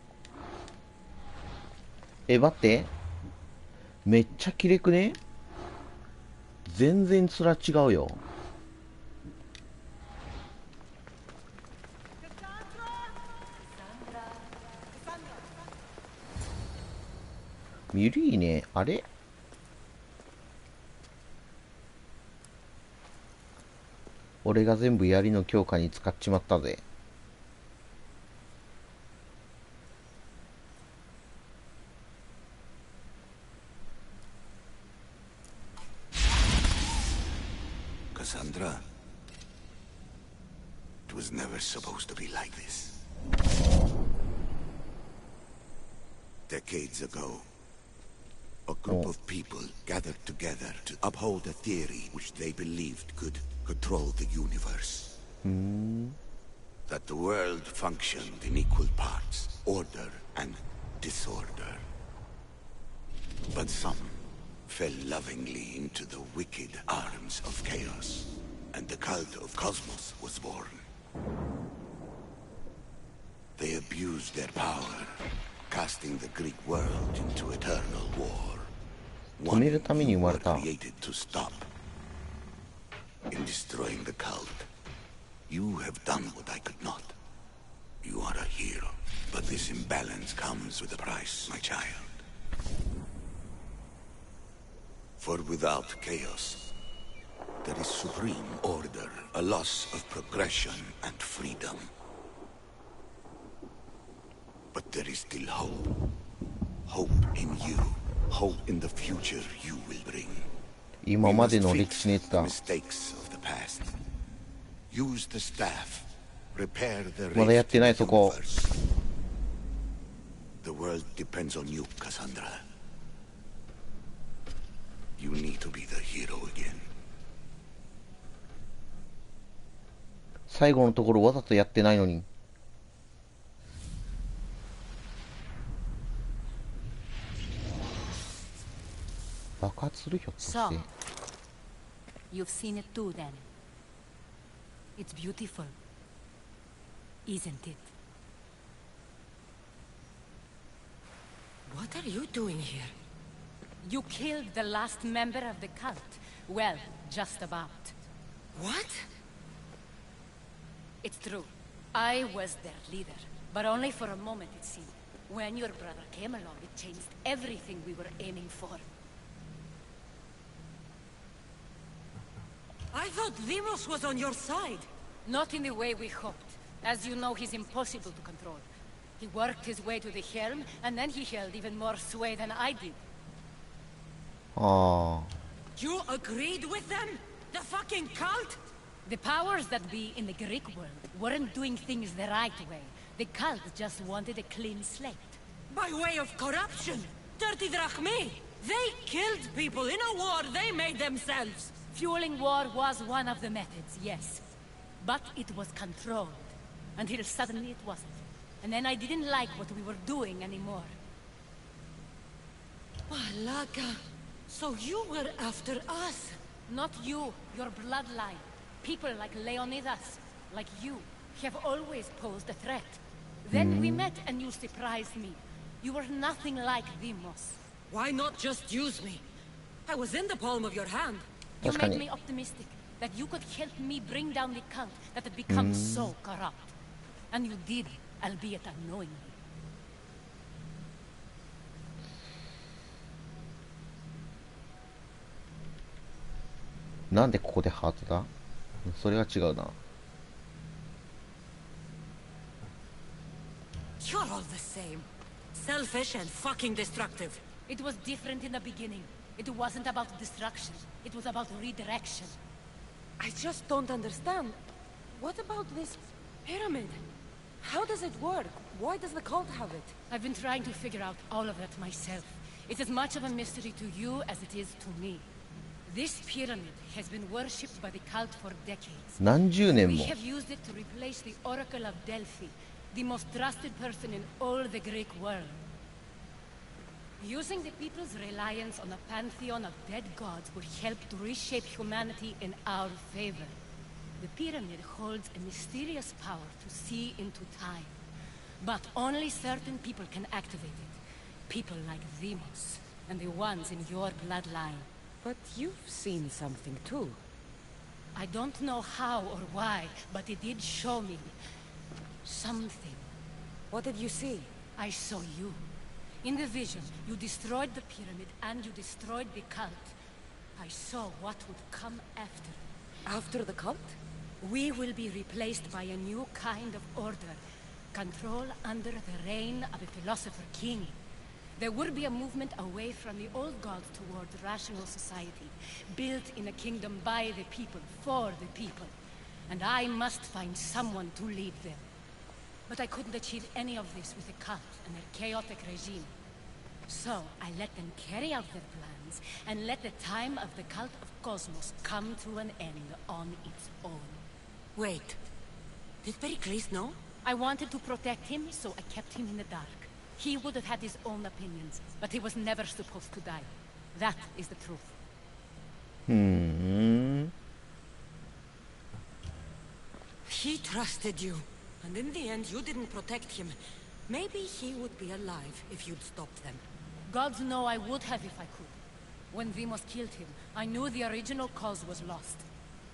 Speaker 1: 待って。めっちゃ綺麗くね？全然面違うよ。ミュリーネ、あれ？俺が全部槍の強化に使っちまったぜ。
Speaker 4: Cassandra, it was never supposed to be like this. Decades ago, a group of people gathered together to uphold a theory which they believed could control the universe. That the world functioned in equal parts, order and disorder. But some fell lovingly into the wicked arms of chaos, and the cult of Cosmos was born. They abused their power
Speaker 12: casting the Greek world into eternal war.
Speaker 1: 止めるために生まれた。
Speaker 12: Created to stop. In destroying the cult, you have done what I could not. You are a hero, but this imbalance comes with a price, my child. For without chaos, there is supreme order, a loss of progression and freedom. But there is still hope. Hope in you. Hope in the future you will bring.
Speaker 1: 今までの歴史ネタ。
Speaker 12: Mistakes of the past. Use the staff. Repair the
Speaker 1: まだやってないそこ。
Speaker 12: The world depends on you, Cassandra. You need to be the hero again.
Speaker 1: 最後のところわざとやってないのに。爆発するよ。
Speaker 13: So, you've seen it too, then. It's beautiful, isn't it?
Speaker 5: What are you doing here?
Speaker 13: You killed the last member of the cult. Well, just about.
Speaker 5: What?
Speaker 13: It's true. I was their leader, but only for a moment, it seemed. When your brother came along, it changed everything we were aiming for.
Speaker 5: I thought Demos was on your side.
Speaker 13: Not in the way we hoped. As you know, he's impossible to control. He worked his way to the helm, and then he held even more sway than I did.
Speaker 1: Oh.
Speaker 5: You agreed with them? The fucking cult?
Speaker 13: The powers that be in the Greek world weren't doing things the right way. The cult just wanted a clean slate.
Speaker 5: By way of corruption? Dirty drachmi? They killed people in a war they made themselves.
Speaker 13: Fueling war was one of the methods, yes. But it was controlled. Until suddenly it wasn't. And then I didn't like what we were doing anymore.
Speaker 5: Malaka. So you were after us?
Speaker 13: Not you, your bloodline. People like Leonidas, like you, have always posed a threat. Then we met and you surprised me. You were nothing like Demos.
Speaker 5: Why not just use me? I was in the palm of your hand.
Speaker 13: You made me optimistic that you could help me bring down the cult that had become so corrupt. And you did, albeit unknowingly.
Speaker 1: なんでここでハートだ？それは違うな。
Speaker 5: You're all the same. Selfish and fucking destructive.
Speaker 13: It was different in the beginning. It wasn't about destruction. It was about redirection.
Speaker 5: I just don't understand. What about this pyramid? How does it work? Why does the cult have it?
Speaker 13: I've been trying to figure out all of that myself. It's as much of a mystery to you as it is to me. This pyramid has been worshipped by the cult for decades.
Speaker 1: 何十年も。
Speaker 13: We have used it to replace the Oracle of Delphi, the most trusted person in all the Greek world. Using the people's reliance on a pantheon of dead gods would help to reshape humanity in our favor. The pyramid holds a mysterious power to see into time. But only certain people can activate it. People like Demos, and the ones in your bloodline.
Speaker 5: But you've seen something too.
Speaker 13: I don't know how or why, but it did show me something.
Speaker 5: What did you see?
Speaker 13: I saw you. In the vision, you destroyed the pyramid and you destroyed the cult. I saw what would come after.
Speaker 5: After the cult?
Speaker 13: We will be replaced by a new kind of order. Control under the reign of a philosopher king. There will be a movement away from the old gods toward rational society, built in a kingdom by the people, for the people. And I must find someone to lead them. But I couldn't achieve any of this with the cult and their chaotic regime. So I let them carry out their plans, and let the time of the cult of Cosmos come to an end on its own.
Speaker 5: Wait. Did Pericles know?
Speaker 13: I wanted to protect him, so I kept him in the dark. He would have had his own opinions, but he was never supposed to die. That is the truth.
Speaker 5: He trusted you, and in the end you didn't protect him. Maybe he would be alive if you'd stopped them.
Speaker 13: Gods know I would have if I could. When Vimos killed him, I knew the original cause was lost.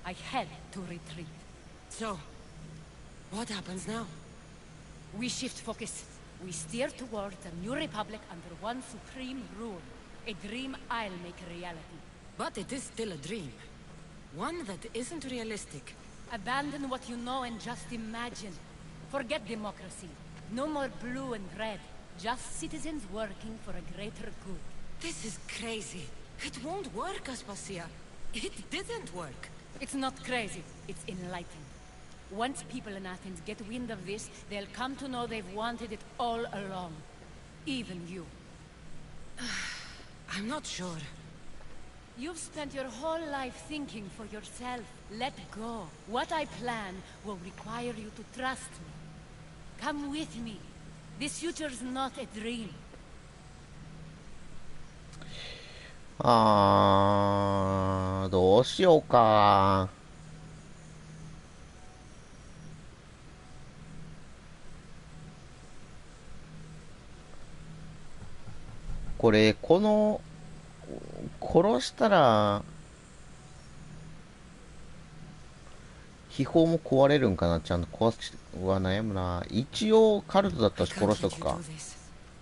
Speaker 13: I had to retreat.
Speaker 5: So, what happens now?
Speaker 13: We shift focus. We steer towards a new republic under one supreme rule. A dream I'll make a reality.
Speaker 5: But it is still a dream. One that isn't realistic.
Speaker 13: Abandon what you know and just imagine. Forget democracy. No more blue and red. Just citizens working for a greater good.
Speaker 5: This is crazy. It won't work, Aspasia. It didn't work.
Speaker 13: It's not crazy. It's enlightened. Once people in Athens get wind of this, they'll come to know they've wanted it all along. Even you.
Speaker 5: I'm not sure.
Speaker 13: You've spent your whole life thinking for yourself. Let go. What I plan will require you to trust me. Come with me. This future's not a dream.
Speaker 1: どうしようか。これ、殺したら、秘宝も壊れるんかな。ちゃんと壊し、悩むな。一応、カルトだったし殺しとくか。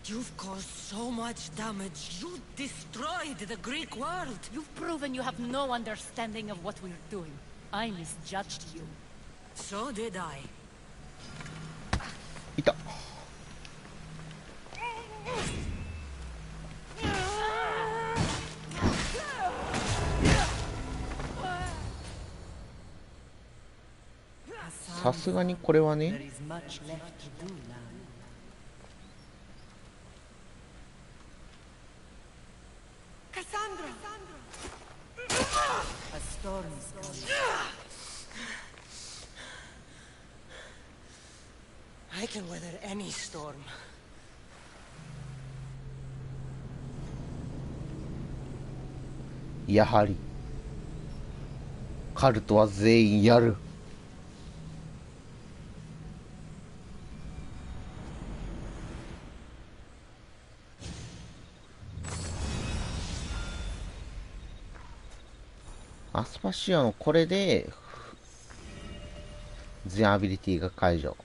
Speaker 5: You've caused so much damage. You destroyed the Greek world.
Speaker 13: You've proven you have no understanding of what we're doing. I misjudged you.
Speaker 5: So did I.
Speaker 1: いた。さすがにこれはね。
Speaker 5: I can weather any storm.
Speaker 1: やはりカルトは全員やる。アスパシアのこれで全アビリティが解除。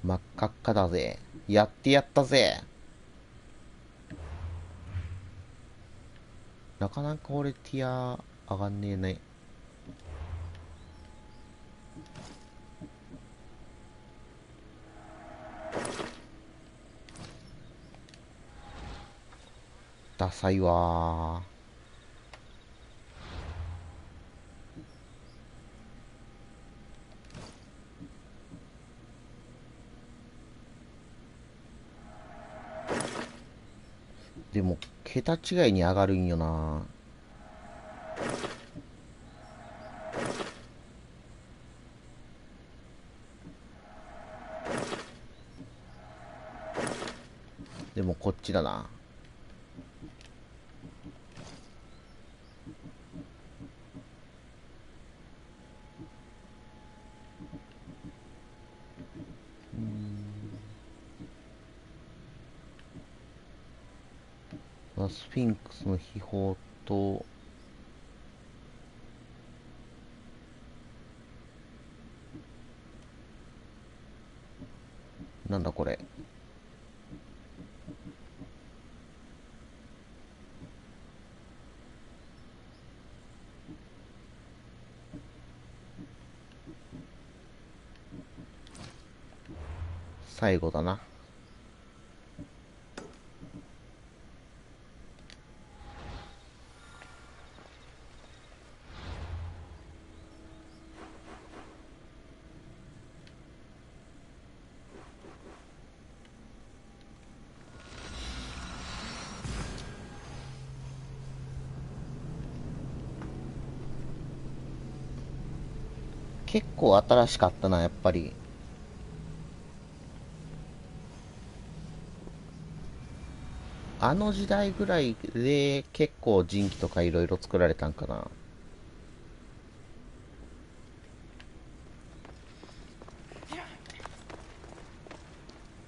Speaker 1: 真っ赤っかだぜ。やってやったぜ。なかなか俺ティア上がんねえね。ダサいわー。でも桁違いに上がるんよな。でもこっちだな。スフィンクスの秘宝となんだこれ。最後だな。結構新しかったな、やっぱり。あの時代ぐらいで結構人気とかいろいろ作られたんかな。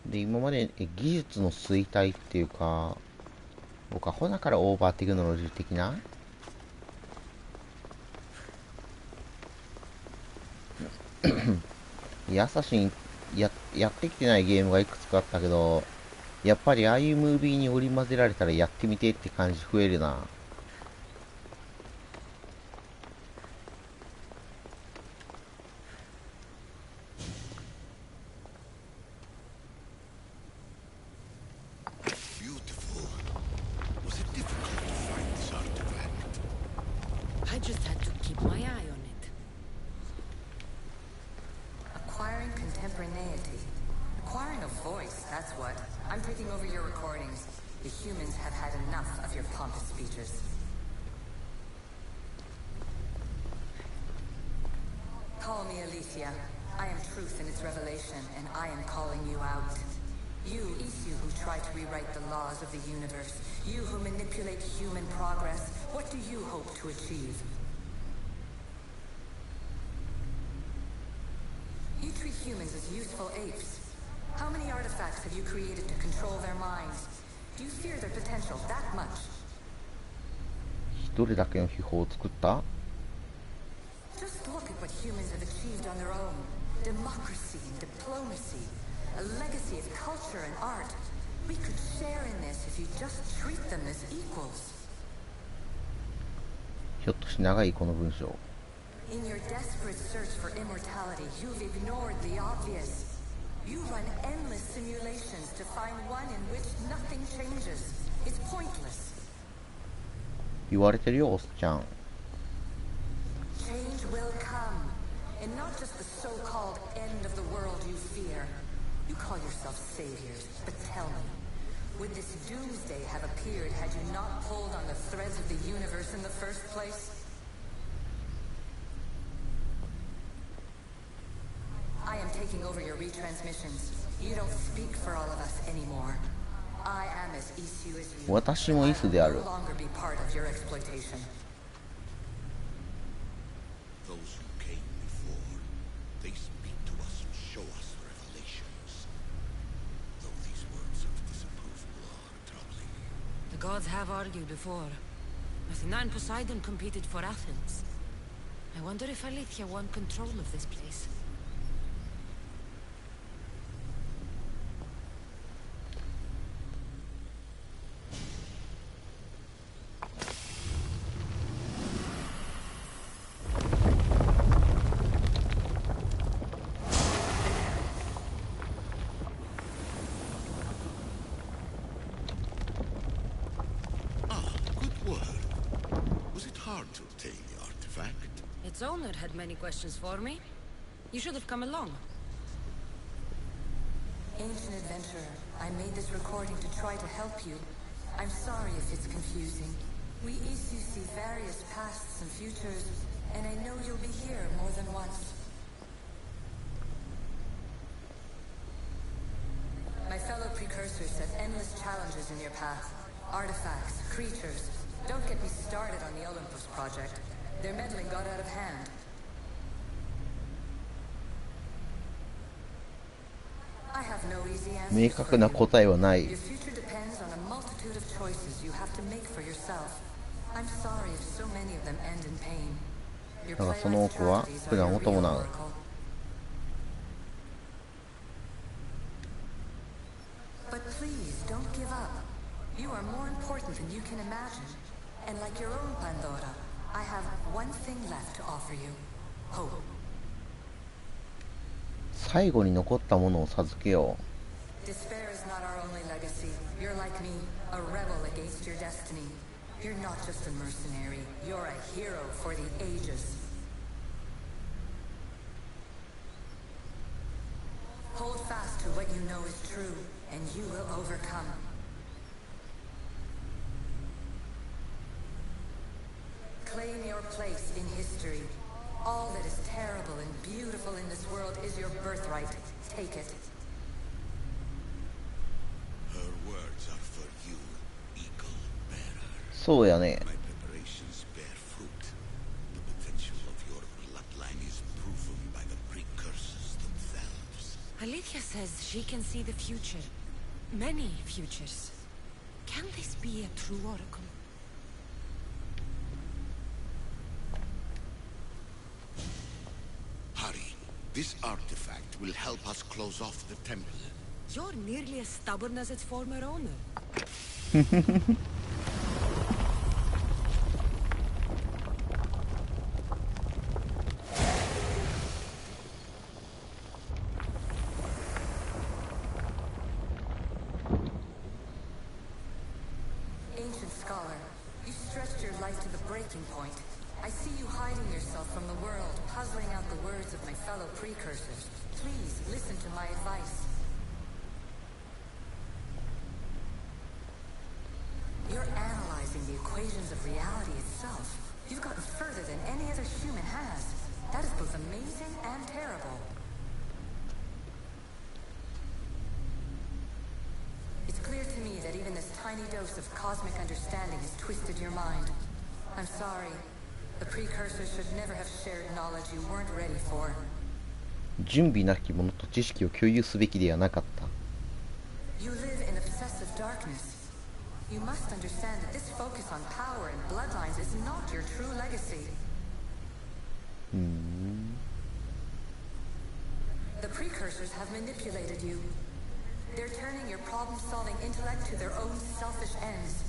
Speaker 1: で、今まで技術の衰退っていうか、僕はほなからオーバーテクノロジー的なアサシンやってきてないゲームがいくつかあったけど、やっぱりああいうムービーに織り交ぜられたらやってみてって感じ増えるな。
Speaker 5: I just had to keep my eye on it.
Speaker 14: Acquiring contemporaneity. Acquiring a voice, that's what. I'm taking over your recordings. The humans have had enough of your pompous speeches. Call me Alicia. I am truth in its revelation, and I am calling you out. You, Isu, who try to rewrite the laws of the universe. You who manipulate human progress. What do you hope to achieve? You treat humans as useful apes. How many artifacts have you created to control their minds? Do you fear their potential that much?
Speaker 1: どれだけの秘宝を作った？
Speaker 14: Just look at what humans have achieved on their own. Democracy and diplomacy. A legacy of culture and art. We could share in this if you just treat them as equals.
Speaker 1: ひょっとして長いこの文章。
Speaker 14: In your desperate search for immortality, you've ignored the obvious. You run endless simulations to find one in which nothing changes. It's pointless.
Speaker 1: 言われてるよ、おっちゃん。
Speaker 14: Change will come. And not just the so-called end of the world you fear. You call yourselves saviors, but tell me, would this doomsday have appeared had you not pulled on the threads of the universe in the first place? I am taking over your retransmissions. You don't speak for all of us anymore. I am as Isu as you.
Speaker 1: 私もイスである。
Speaker 14: No longer be part of your exploitation.
Speaker 12: Those who came before, they speak to us and show us revelations. Though these words of disapproval are troubling.
Speaker 5: The gods have argued before. Athena and Poseidon competed for Athens. I wonder if Aletheia won control of this place.
Speaker 12: To obtain the artifact.
Speaker 5: Its owner had many questions for me. You should have come along.
Speaker 14: Ancient adventurer, I made this recording to try to help you. I'm sorry if it's confusing. We Isu see various pasts and futures, and I know you'll be here more than once. My fellow precursors set endless challenges in your path. Artifacts, creatures. Don't get me started on the Olympus project. Their meddling got out of hand. I have no easy answers.
Speaker 1: 明確な答えはない。
Speaker 14: Your future depends on a multitude of choices you have to make for yourself. I'm sorry if so many of them end in pain. Your
Speaker 1: だがその多くは苦難を伴う。
Speaker 14: But please don't give up. You are more important than you can imagine. And like your own Pandora, I have one thing left to offer you. Hope.
Speaker 1: 最後に残ったものを授けよう。
Speaker 14: Despair is not our only legacy. You're like me, a rebel against your destiny. You're not just a mercenary. You're a hero for the ages. Hold fast to what you know is true, and you will overcome. Claim your place in history. All that is terrible and beautiful in this world is your birthright. Take it.
Speaker 12: Her words are for you, eagle bearer.
Speaker 1: そうやね。
Speaker 12: My preparations bear fruit. The potential of your bloodline is proven by the precursors themselves.
Speaker 5: Alethea says she can see the future. Many futures. Can this be a true oracle?
Speaker 12: Hurry. This artifact will help us close off the temple.
Speaker 5: You're nearly as stubborn as its former owner.
Speaker 14: Ancient scholar, you stretched your life to the breaking point. I see you hiding yourself from the world, puzzling out the words of my fellow precursors. Please listen to my advice. You're analyzing the equations of reality itself. You've gotten further than any other human has. That is both amazing and terrible. It's clear to me that even this tiny dose of cosmic understanding has twisted your mind. I'm sorry. The precursors should never have shared knowledge you weren't ready for.
Speaker 1: 準備なき者と知識を共有すべきではなかった。
Speaker 14: You live in obsessive darkness. You must understand that this focus on power and bloodlines is not your true legacy. The precursors have manipulated you. They're turning your problem-solving intellect to their own selfish ends.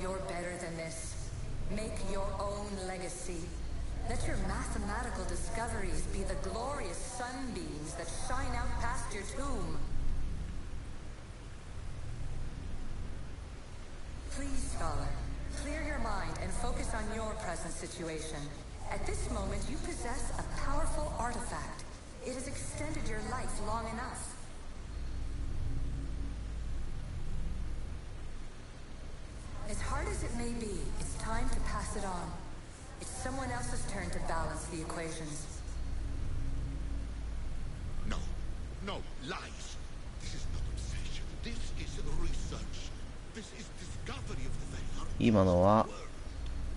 Speaker 14: You're better than this. Make your own legacy. Let your mathematical discoveries be the glorious sunbeams that shine out past your tomb. Please, scholar, clear your mind and focus on your present situation. At this moment, you possess a powerful artifact. It has extended your life long enough. As hard as it may be, it's time to pass it on. It's someone else's turn to balance the equations.
Speaker 12: No, lies. This is not obsession. This is research. This is discovery of the very heart.
Speaker 1: 今のは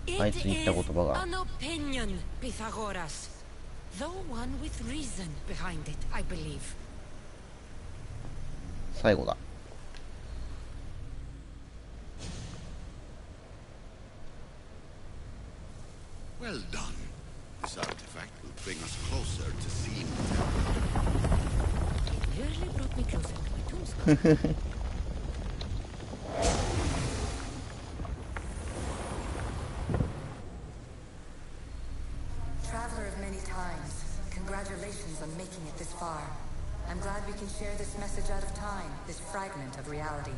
Speaker 1: あい
Speaker 5: It
Speaker 1: つに言った言
Speaker 5: is
Speaker 1: 葉が
Speaker 5: an opinion, Pythagoras. Though one with reason behind it, I believe.
Speaker 1: 最後だ。
Speaker 12: Well done. This artifact will bring us closer to seeing.
Speaker 5: It nearly brought me closer to my tombstone.
Speaker 14: Traveler of many times, congratulations on making it this far. I'm glad we can share this message out of time, this fragment of reality.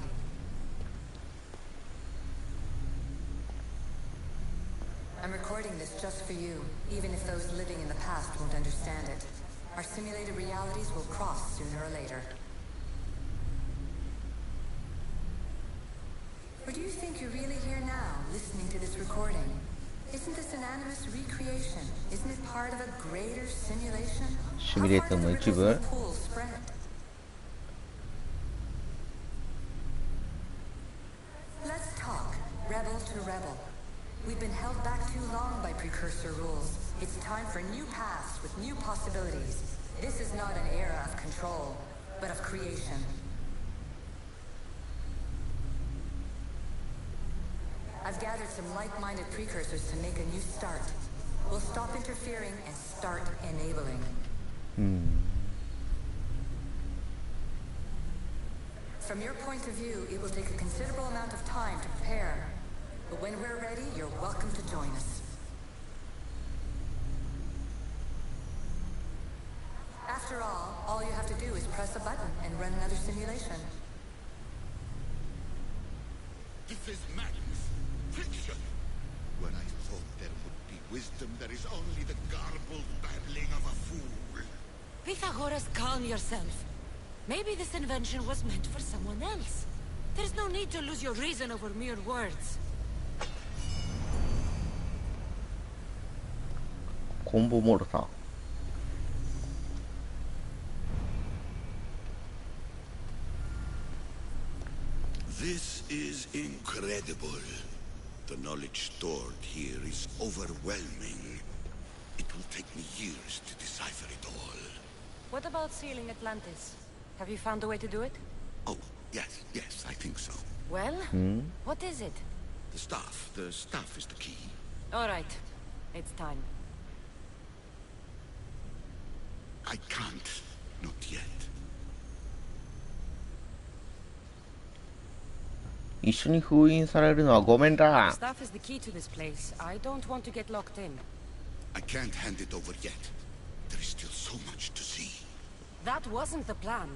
Speaker 14: I'm recording this just for you, even if those living in the past won't understand it. Our simulated realities will cross sooner or later. Or do you think you're really here now, listening to this recording? Isn't this an animus recreation? Isn't it part of a greater simulation?
Speaker 1: シミュレートの一部。
Speaker 14: Pool spread. Let's talk, rebel to rebel. We've been held back too long by precursor rules. It's time for new paths with new possibilities. This is not an era of control, but of creation. I've gathered some like-minded precursors to make a new start. We'll stop interfering and start enabling. From your point of view, it will take a considerable amount of time to prepare. But when we're ready, you're welcome to join us. After all you have to do is press a button and run another simulation.
Speaker 12: This is madness. Fiction. Where I thought there would be wisdom, there is only the garbled babbling of a fool.
Speaker 5: Pythagoras, calm yourself. Maybe this invention was meant for someone else. There's no need to lose your reason over mere words.
Speaker 1: コンボモルさん。
Speaker 12: This is incredible. The knowledge stored here is overwhelming. It will take me years to decipher it all.
Speaker 5: What about sealing Atlantis? Have you found a way to do it?
Speaker 12: Oh, yes, I think so.
Speaker 5: Well, what is it?
Speaker 12: The staff is the key.
Speaker 5: All right, it's time.
Speaker 12: I can't, not yet.
Speaker 1: 一緒に封印されるのはごめんだ。
Speaker 5: Staff is the key to this place. I don't want to get locked in.
Speaker 12: I can't hand it over yet. There is still so much to see.
Speaker 5: That wasn't the plan.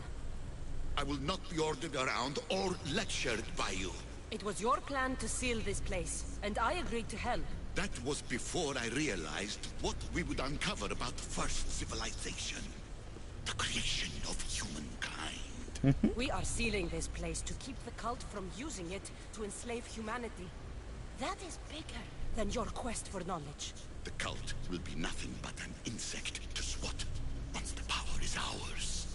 Speaker 12: I will not be ordered around or lectured by you.
Speaker 5: It was your plan to seal this place, and I agreed to help.
Speaker 12: That was before I realized what we would uncover about the first civilization. The creation of humankind.
Speaker 5: We are sealing this place to keep the cult from using it to enslave humanity. That is bigger than your quest for knowledge.
Speaker 12: The cult will be nothing but an insect to swat once the power is ours.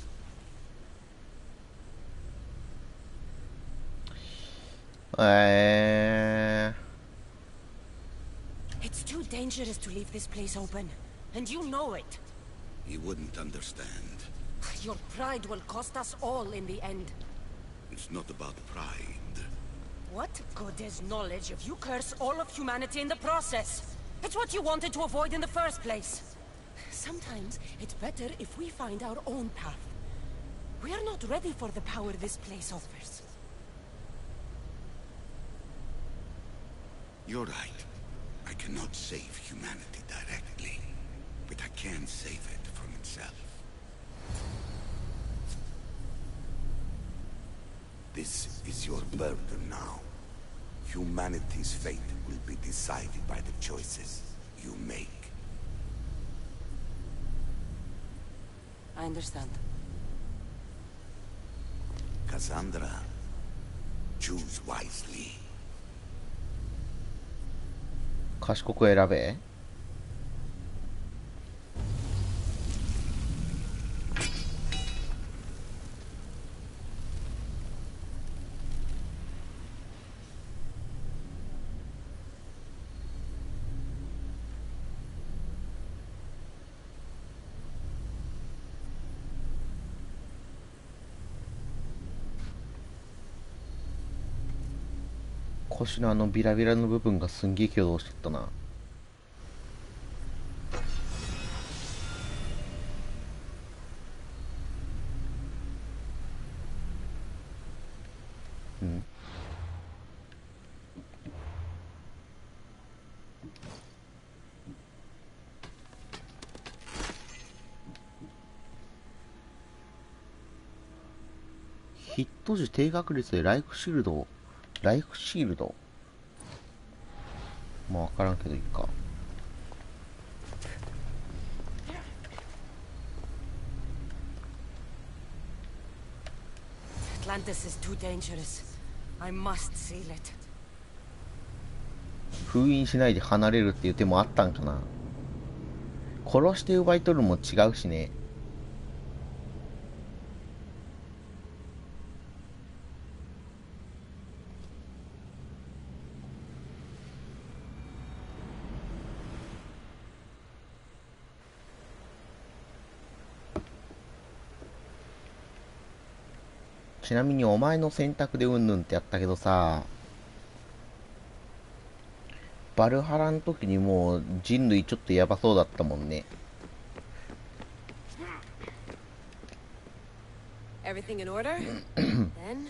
Speaker 5: It's too dangerous to leave this place open, and you know it.
Speaker 12: You wouldn't understand.
Speaker 5: Your pride will cost us all in the end.
Speaker 12: It's not about pride.
Speaker 5: What good is knowledge if you curse all of humanity in the process? It's what you wanted to avoid in the first place. Sometimes it's better if we find our own path. We are not ready for the power this place offers.
Speaker 12: You're right. I cannot save humanity directly, but I can save it from itself. This is your burden now. Humanity's fate will be decided by the choices you make.
Speaker 5: I understand.
Speaker 12: Cassandra, choose wisely.
Speaker 1: 賢く選べ。腰のあのビラビラの部分がすんげえ挙動してったな。ヒット時低確率でライフシールドまあ分からんけどいいか。
Speaker 5: Atlantis is too dangerous. I must seal it.
Speaker 1: 封印しないで離れるっていう手もあったんかな。殺して奪い取るも違うしね。ちなみにお前の選択でうんぬんってやったけどさ、バルハラの時にもう人類ちょっとヤバそうだったもんね。
Speaker 5: Everything in order? Then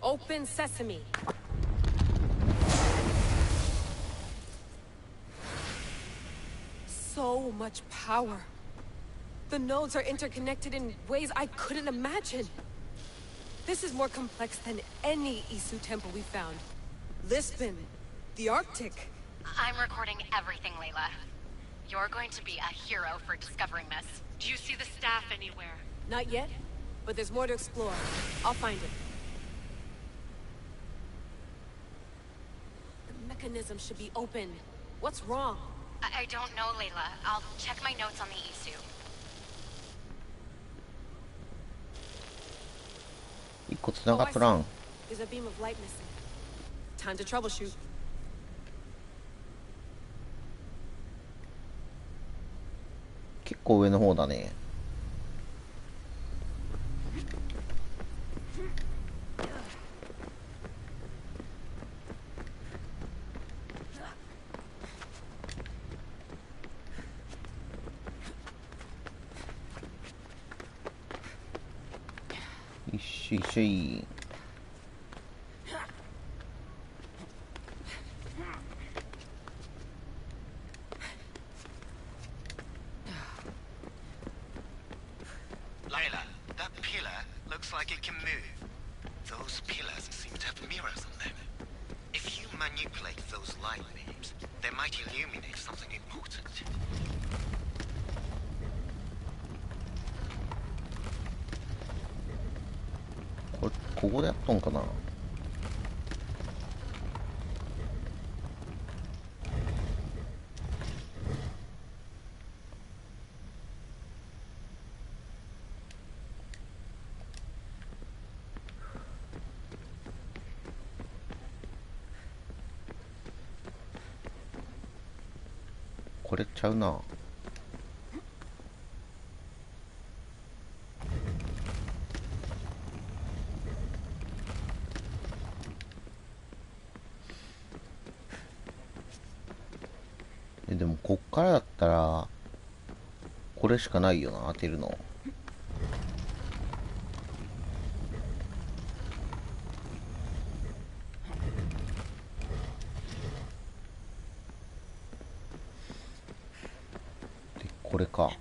Speaker 5: open sesame. So much power. The nodes are interconnected in ways I couldn't imagine. This is more complex than any Isu temple we found. Lisbon, the Arctic.
Speaker 15: I'm recording everything, Layla. You're going to be a hero for discovering this. Do you see the staff anywhere?
Speaker 5: Not yet, but there's more to explore. I'll find it. The mechanism should be open. What's wrong?
Speaker 15: I don't know, Layla. I'll check my notes on the Isu.
Speaker 1: 一個繋がっとらん。
Speaker 5: There's a beam of light missing. Time to troubleshoot.
Speaker 1: 構上の方だね。いっしょいっしょい。ここでやっとんかな。これちゃうな。でもこっからだったらこれしかないよな、当てるの。でこれか。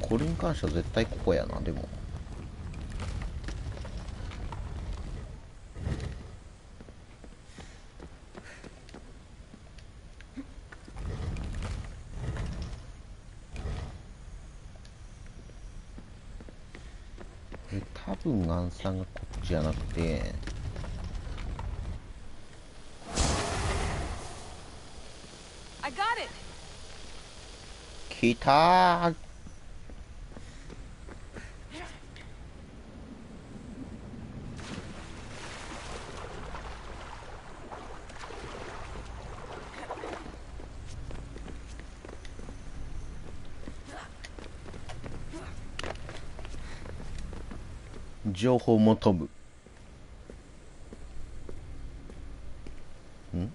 Speaker 1: これに関しては絶対ここやな。でも多分アンさんがこっちじゃなくて、来たー。情報求む。ん？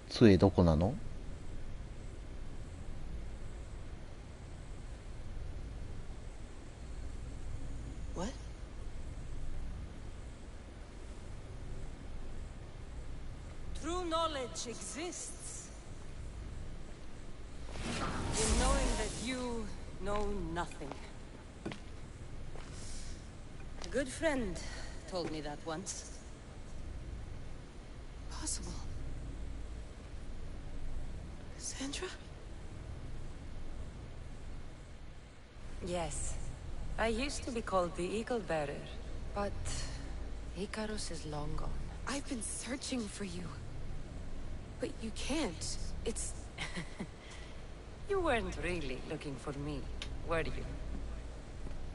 Speaker 1: 杖どこなの
Speaker 5: ？What? True knowledge exists in knowing that you know nothing. A good friend told me that once. Possible. Sandra? Yes. I used to be called the Eagle Bearer, but Icarus is long gone.
Speaker 16: I've been searching for you. But you can't. It's...
Speaker 5: You weren't really looking for me, were you?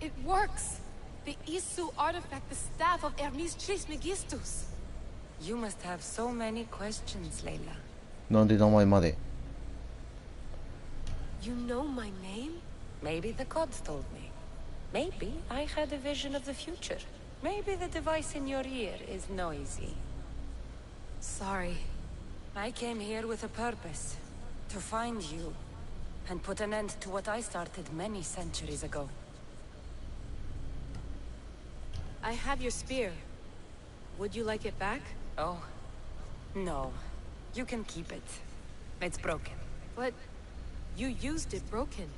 Speaker 16: It works! The Isu artifact, the staff of Hermes Trismegistus.
Speaker 5: You must have so many questions, Layla.
Speaker 1: なんで名前まで。
Speaker 16: You know my name?
Speaker 5: Maybe the gods told me.
Speaker 14: Maybe I had a vision of the future. Maybe the device in your ear is noisy.
Speaker 5: Sorry.
Speaker 14: I came here with a purpose. To find you. And put an end to what I started many centuries ago.
Speaker 16: I have your spear. Would you like it back?
Speaker 14: Oh. No. You can keep it. It's broken.
Speaker 16: But you used it broken.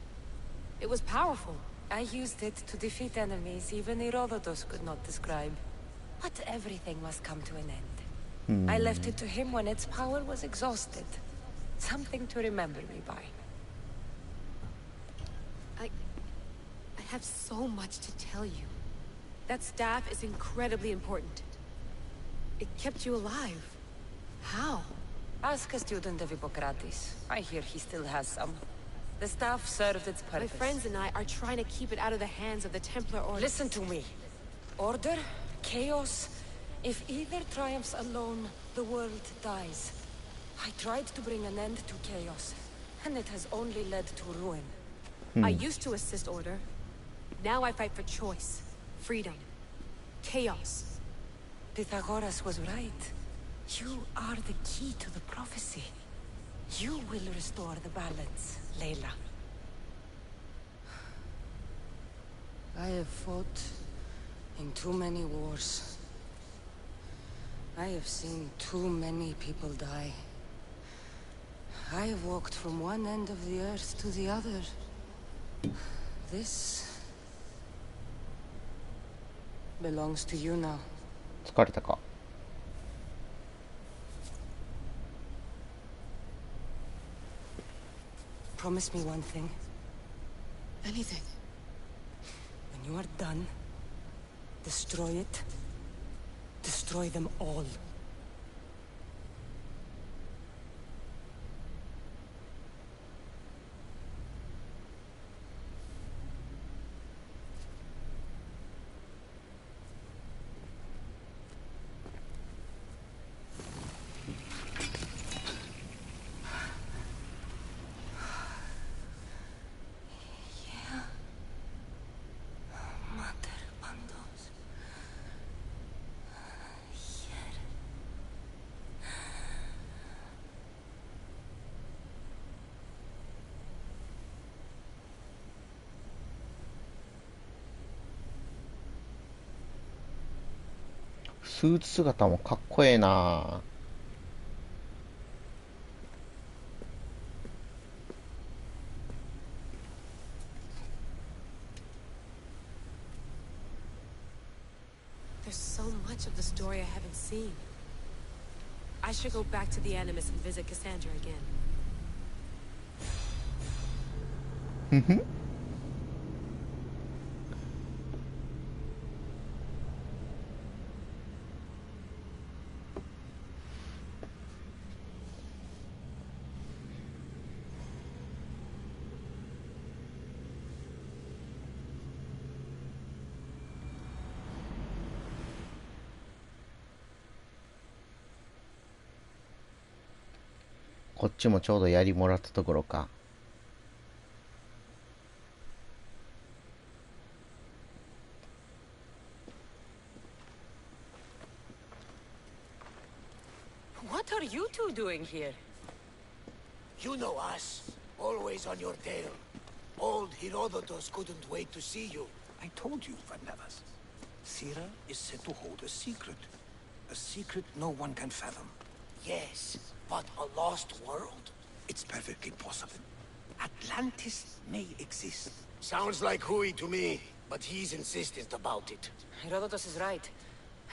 Speaker 16: It was powerful.
Speaker 14: I used it to defeat enemies even Herodotus could not describe. But everything must come to an end. I left it to him when its power was exhausted. Something to remember me by.
Speaker 16: I have so much to tell you. That staff is incredibly important. It kept you alive. How?
Speaker 14: Ask a student of Hippocrates. I hear he still has some. The staff served its purpose.
Speaker 16: My friends and I are trying to keep it out of the hands of the Templar Order.
Speaker 14: Listen to me. Order, chaos. If either triumphs alone, the world dies. I tried to bring an end to chaos, and it has only led to ruin.
Speaker 16: I used to assist Order. Now I fight for choice, freedom, chaos.
Speaker 14: Pythagoras was right. You are the key to the prophecy. You will restore the balance, Layla. I have fought in too many wars. I have seen too many people die. I have walked from one end of the earth to the other. This belongs to you now.
Speaker 1: 疲れたか。
Speaker 14: Promise me one thing.
Speaker 16: Anything.
Speaker 14: When you are done, destroy it. Destroy them all.
Speaker 1: スーツ姿もかっこええな。
Speaker 16: There's so much of the story I haven't seen. I should go back to the Animus and visit Cassandra again.
Speaker 1: こっちもちょうど槍もらったところか。
Speaker 14: What are you two doing here?
Speaker 9: You know us. Always on your tail. Old Herodotus couldn't wait to see you.
Speaker 12: I told you, Varnavas. Sira is said to hold a secret. A secret no one can fathom.
Speaker 9: Yes, but a lost world?
Speaker 12: It's perfectly possible. Atlantis may exist.
Speaker 9: Sounds like Hui to me, but he's insistent about it.
Speaker 14: Herodotus is right.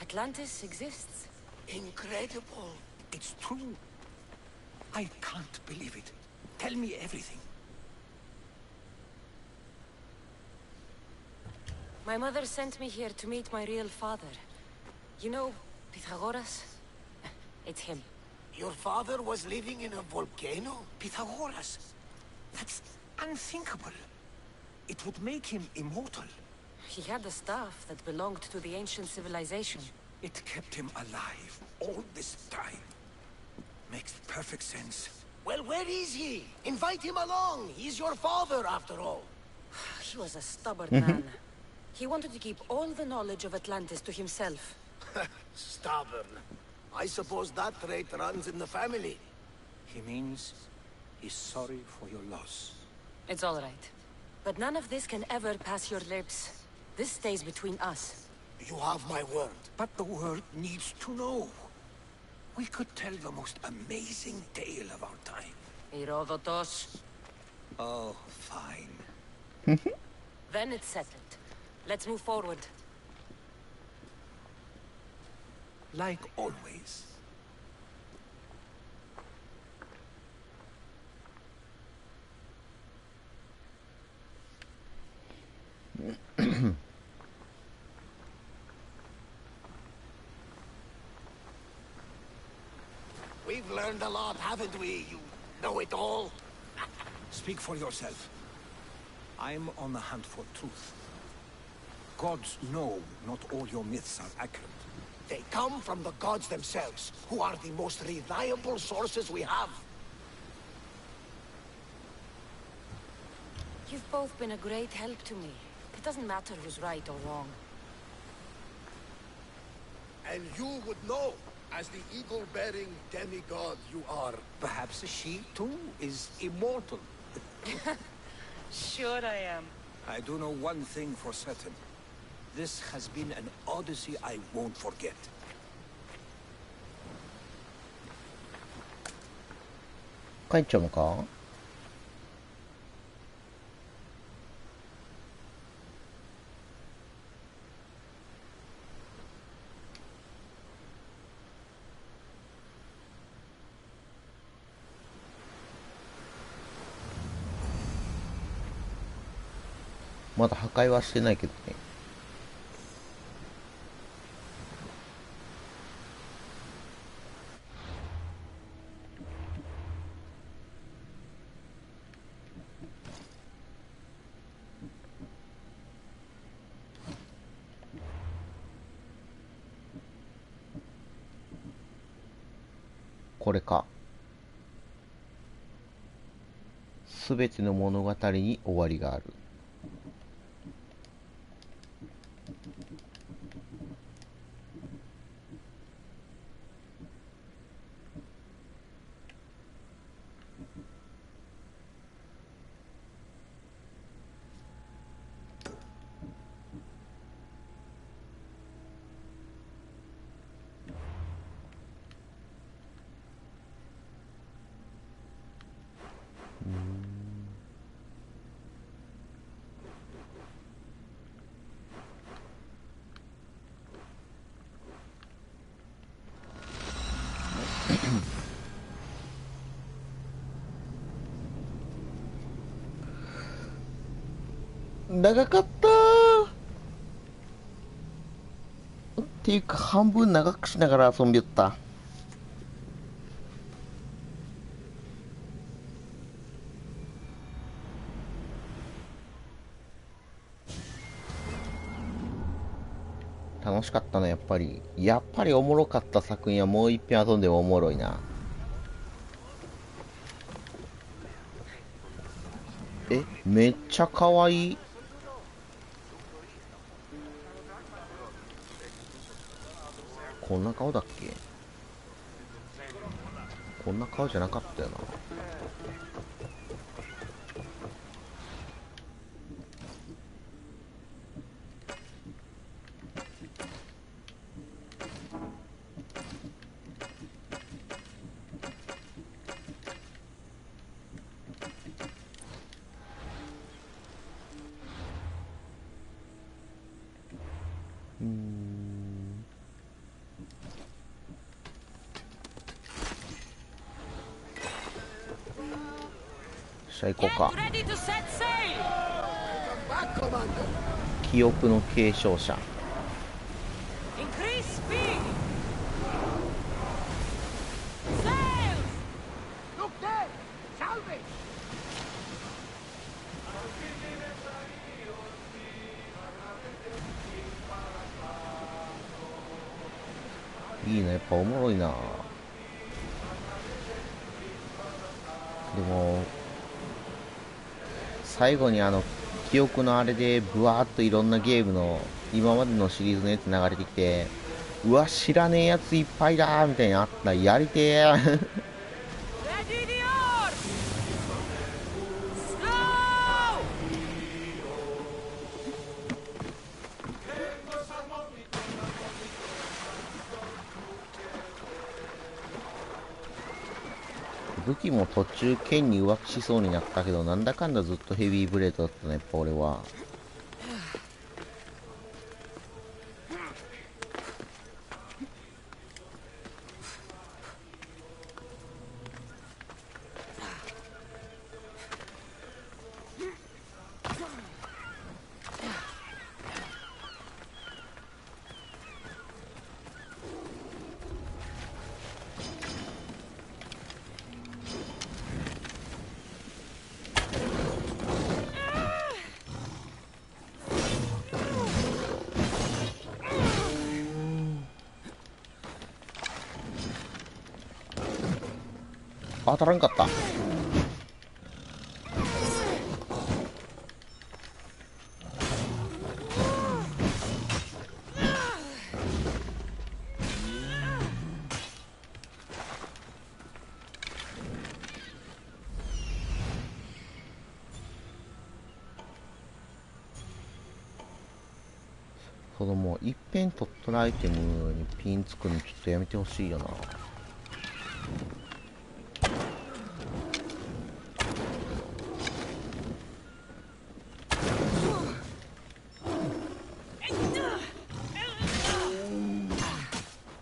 Speaker 14: Atlantis exists.
Speaker 9: Incredible.
Speaker 12: It's true. I can't believe it. Tell me everything.
Speaker 14: My mother sent me here to meet my real father. You know, Pythagoras? It's him.
Speaker 9: Your father was living in a volcano?
Speaker 12: Pythagoras? That's unthinkable. It would make him immortal.
Speaker 14: He had a staff that belonged to the ancient civilization.
Speaker 12: It kept him alive all this time. Makes perfect sense.
Speaker 9: Well, where is he? Invite him along. He's your father, after all.
Speaker 14: He was a stubborn man.
Speaker 5: He wanted to keep all the knowledge of Atlantis to himself.
Speaker 9: Stubborn. I suppose that trait runs in the family.
Speaker 2: He means he's sorry for your loss.
Speaker 5: It's all right. But none of this can ever pass your lips. This stays between us.
Speaker 9: You have my word.
Speaker 2: But the world needs to know. We could tell the most amazing tale of our time.
Speaker 5: Herodotos.
Speaker 2: Oh, fine.
Speaker 5: Then it's settled. Let's move forward.
Speaker 2: Like always.
Speaker 9: We've learned a lot, haven't we? You know-it-all.
Speaker 2: Speak for yourself. I'm on the hunt for truth. Gods know not all your myths are accurate.
Speaker 9: They come from the gods themselves, who are the most reliable sources we have.
Speaker 5: You've both been a great help to me. It doesn't matter who's right or wrong.
Speaker 9: And you would know, as the eagle-bearing demigod you are.
Speaker 2: Perhaps she, too, is immortal.
Speaker 5: Sure I am.
Speaker 2: I do know one thing for certain. This has been an odyssey I won't forget.
Speaker 1: 帰っちゃうのか？まだ破壊はしてないけどね。これか。すべての物語に終わりがある。長かったーっていうか半分長くしながら遊んでった。楽しかったね。やっぱりおもろかった作品はもう一遍遊んでもおもろいな。めっちゃかわいい。こんな顔だっけ？こんな顔じゃなかったよな。さあ行こうか。記憶の継承者。いいね、やっぱおもろいな。でも最後に記憶のあれでブワーっといろんなゲームの今までのシリーズのやつ流れてきて、うわ知らねえやついっぱいだーみたいなあったらやりてえ武器も途中剣に浮気しそうになったけど、なんだかんだずっとヘビーブレードだったね、やっぱ俺は。当たらんかった。そのもういっぺん取っとるアイテムにピンつくのちょっとやめてほしいよな。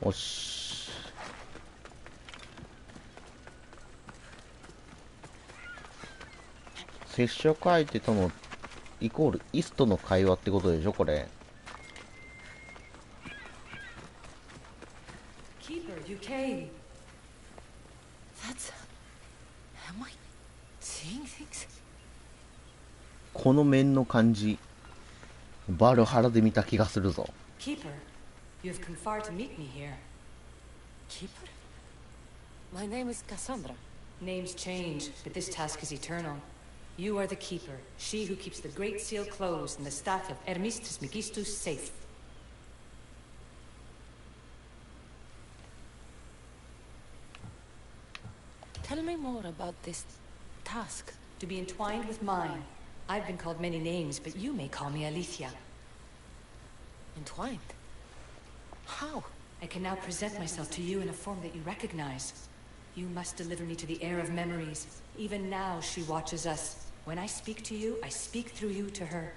Speaker 1: おし。接触相手とのイコールイスとの会話ってことでしょこれ。
Speaker 14: Keeper, you came. That's. Am I seeing things?
Speaker 1: この面の感じ、バルハラで見た気がするぞ。
Speaker 14: Keeper, you've come far to meet me here.
Speaker 5: Keeper? My name is Cassandra.
Speaker 14: Names change, but this task is eternal. You are the Keeper, she who keeps the Great Seal closed and the staff of Hermes Trismegistus safe.
Speaker 5: Tell me more about this task.
Speaker 14: To be entwined with mine. I've been called many names, but you may call me Alicia.
Speaker 5: Entwined? How?
Speaker 14: I can now present myself to you in a form that you recognize. You must deliver me to the heir of memories. Even now, she watches us. When I speak to you, I speak through you to her.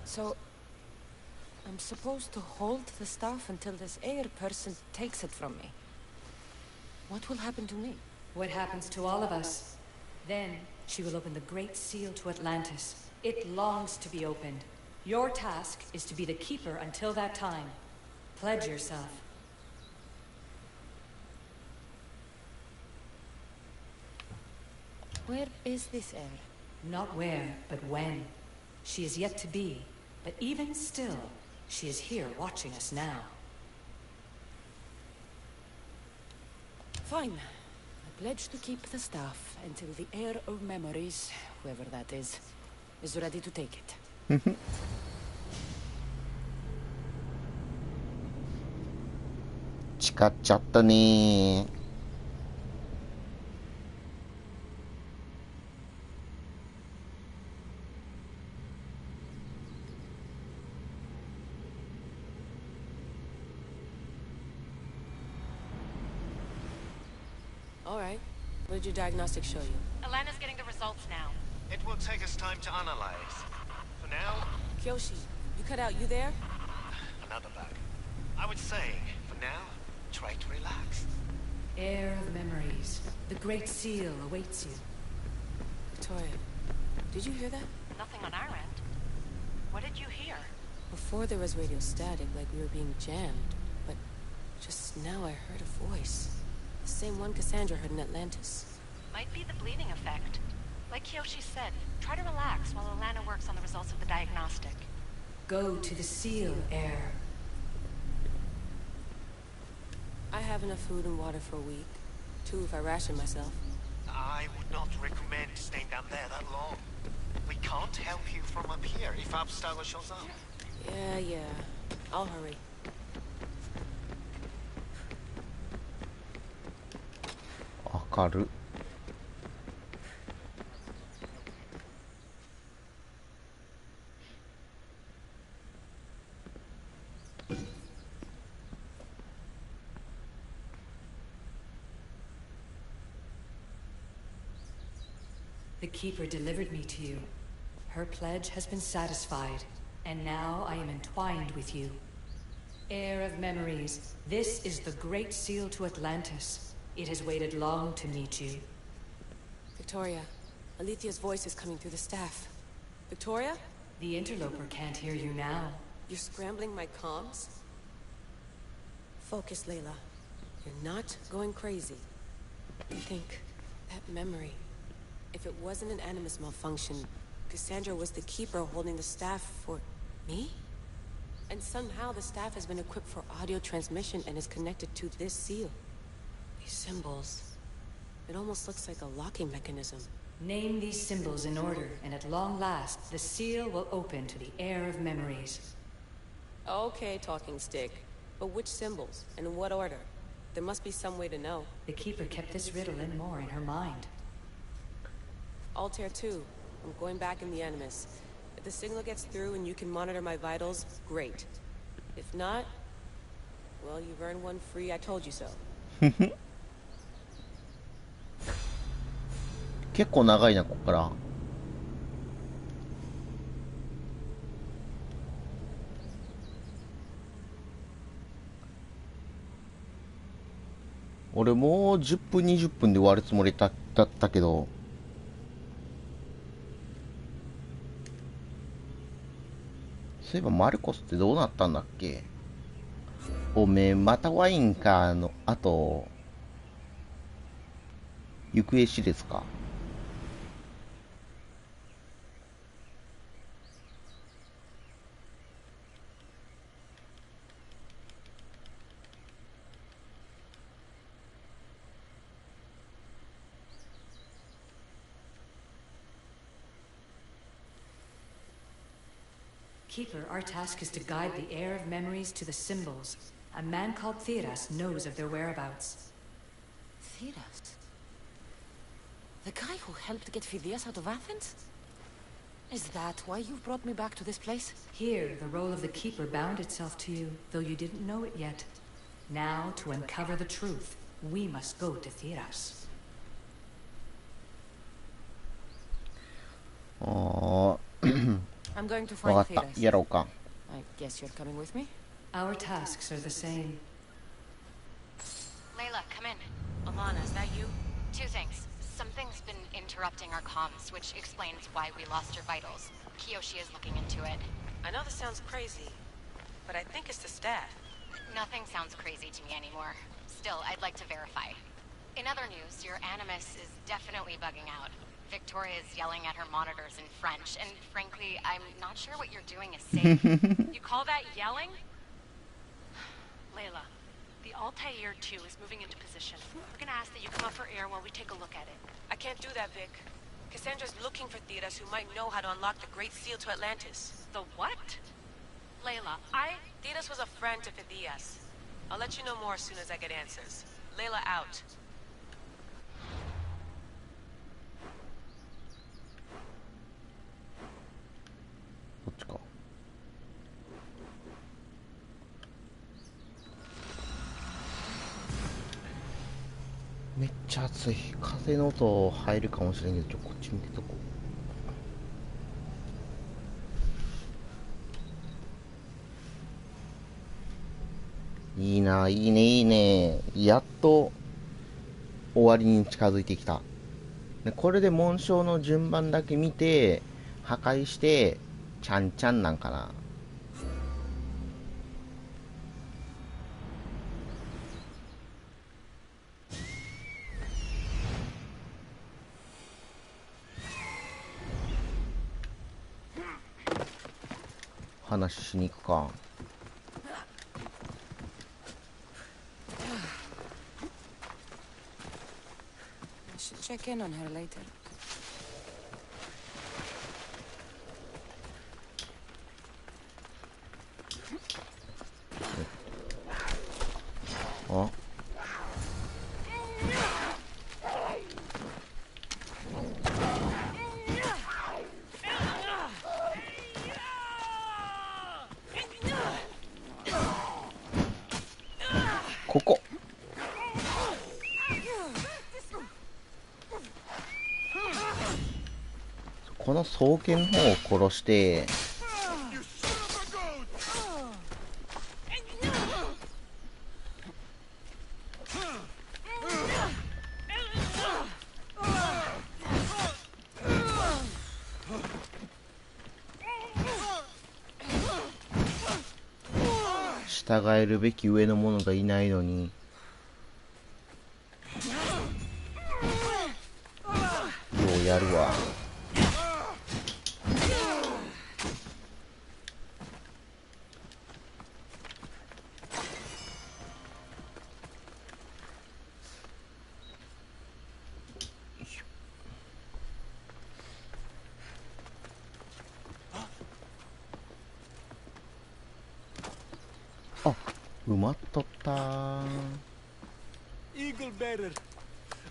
Speaker 5: So, I'm supposed to hold the staff until this heir person takes it from me. What will happen to me?
Speaker 14: What happens to all of us? Then, she will open the Great Seal to Atlantis. It longs to be opened. Your task is to be the Keeper until that time. Pledge yourself.
Speaker 5: Where is this heir?
Speaker 14: Not where, but when. She is yet to be, but even still, she is here watching us now.
Speaker 5: Fine. I pledge to keep the staff until the heir of memories, whoever that is ready to take it.
Speaker 1: 誓っちゃったねー。
Speaker 16: All right. What did your diagnostic show you?
Speaker 15: Alana's getting the results now.
Speaker 17: It will take us time to analyze. For now...
Speaker 16: Kyoshi, you cut out, you there?
Speaker 17: Another bug. I would say, for now, try to relax.
Speaker 14: Heir of memories. The Great Seal awaits you.
Speaker 16: Victoria, did you hear that?
Speaker 15: Nothing on our end. What did you hear?
Speaker 16: Before there was radio static, like we were being jammed. But just now I heard a voice. The same one Cassandra heard in Atlantis.
Speaker 15: Might be the bleeding effect. Like Kyoshi said, try to relax while Alana works on the results of the diagnostic.
Speaker 14: Go to the Seal, Heir.
Speaker 16: I have enough food and water for a week. 2 if I ration myself.
Speaker 17: I would not recommend staying down there that long. We can't help you from up here if Abstergo shows up.
Speaker 16: Yeah. I'll hurry.
Speaker 1: Akaru.
Speaker 14: The Keeper delivered me to you. Her pledge has been satisfied, and now I am entwined with you. Heir of memories, this is the Great Seal to Atlantis. It has waited long to meet you.
Speaker 16: Victoria, Alethea's voice is coming through the staff. Victoria?
Speaker 14: The interloper can't hear you now.
Speaker 16: You're scrambling my comms? Focus, Layla. You're not going crazy. Think, that memory. If it wasn't an Animus malfunction, Cassandra was the Keeper holding the staff for... me? And somehow the staff has been equipped for audio transmission and is connected to this seal. These symbols... it almost looks like a locking mechanism.
Speaker 14: Name these symbols in order, and at long last, the seal will open to the Heir of Memories.
Speaker 16: Okay, talking stick. But which symbols? And in what order? There must be some way to know.
Speaker 14: The Keeper kept this riddle and more in her mind.
Speaker 16: Altair 2. I'm going back in the Animus. If the signal gets through and you can monitor my vitals, great. If not, well, you've earned one free I told you so.
Speaker 1: 結構長いな、ここから。俺もう10分20分で終わるつもりだったけど、そういえばマルコスってどうなったんだっけ。おめえまたワインかのあと行方知れずか。
Speaker 14: Keeper, our task is to guide the Heir of Memories to the symbols. A man called Theras knows of their whereabouts.
Speaker 5: Theras? The guy who helped get Phidias out of Athens? Is that why you've brought me back to this place?
Speaker 14: Here, the role of the Keeper bound itself to you, though you didn't know it yet. Now, to uncover the truth, we must go to Theras.
Speaker 5: I'm going to find Theras.
Speaker 1: やろうか。
Speaker 5: I guess you're coming with me?
Speaker 14: Our tasks are the same.
Speaker 15: Layla, come in.
Speaker 5: Alana, is that you?
Speaker 15: Two things. Something's been interrupting our comms, which explains why we lost your vitals. Kiyoshi is looking into it.
Speaker 16: I know this sounds crazy, but I think it's the staff.
Speaker 15: Nothing sounds crazy to me anymore. Still, I'd like to verify. In other news, your Animus is definitely bugging out. Victoria is yelling at her monitors in French, and frankly, I'm not sure what you're doing is safe.
Speaker 18: You call that yelling? Layla, the Altair 2 is moving into position. We're gonna ask that you come up for air while we take a look at it.
Speaker 16: I can't do that, Vic. Cassandra's looking for Theras who might know how to unlock the Great Seal to Atlantis.
Speaker 18: The what? Layla,
Speaker 16: Theras was a friend to Phidias. I'll let you know more as soon as I get answers. Layla out.
Speaker 1: こっちか。めっちゃ暑い。風の音入るかもしれんけど、こっち見てとこう。いいな、いいね、いいね。やっと終わりに近づいてきた。でこれで紋章の順番だけ見て破壊してちゃんちゃんなんかな。話しに行くか。
Speaker 16: よし。Should check in on her later.
Speaker 1: あ、ここ。この双剣の方を殺して、従えるべき上の者がいないのに。ようやるわ。あ、埋まっとったー。
Speaker 2: Eagle bearer,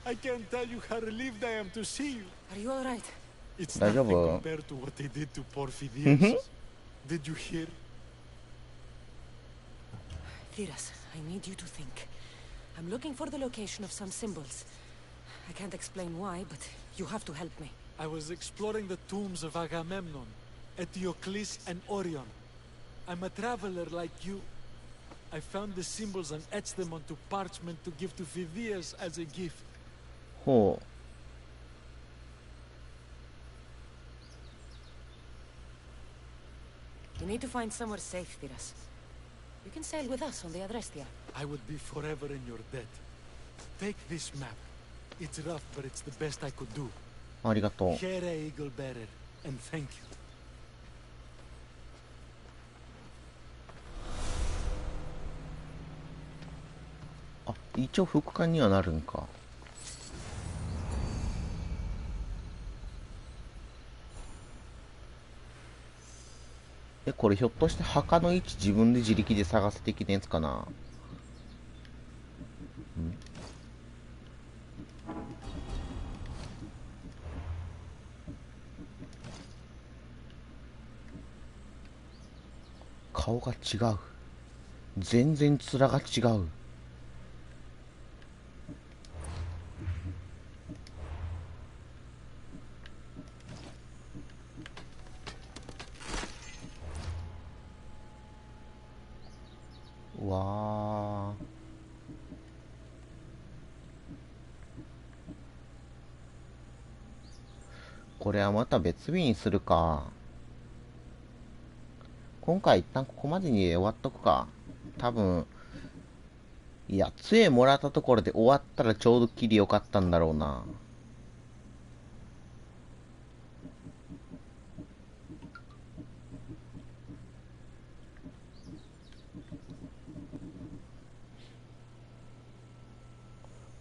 Speaker 2: I can't tell you how relieved I am to see you.
Speaker 16: Are you all right?
Speaker 2: It's
Speaker 1: 大丈
Speaker 2: nothing
Speaker 1: 夫？
Speaker 2: compared to what they did to prohibited. Did you hear?
Speaker 16: Thiras, I need you to think. I'm looking for the location of some symbols. I can't explain why, but you have to help me.
Speaker 2: I was exploring the tombs of Agamemnon, Eteocles, and Orion. I'm a traveler like you. I found the symbols and etched them onto parchment to give to Phidias as a gift.
Speaker 1: ほう。
Speaker 16: You need to find somewhere safe, Thiras. You can sail with us on the Adrestia.
Speaker 2: I would be forever in your debt. Take this map. It's rough, but it's the best I could do.
Speaker 1: ありがとう。
Speaker 2: Here, Eagle bearer, and thank you.
Speaker 1: あ、一応副官にはなるんか。これひょっとして墓の位置自分で自力で探す的なやつかな。顔が違う。全然面が違う。わー。これはまた別日にするか。今回一旦ここまでに終わっとくか。多分、いや、杖もらったところで終わったらちょうど切りよかったんだろうな。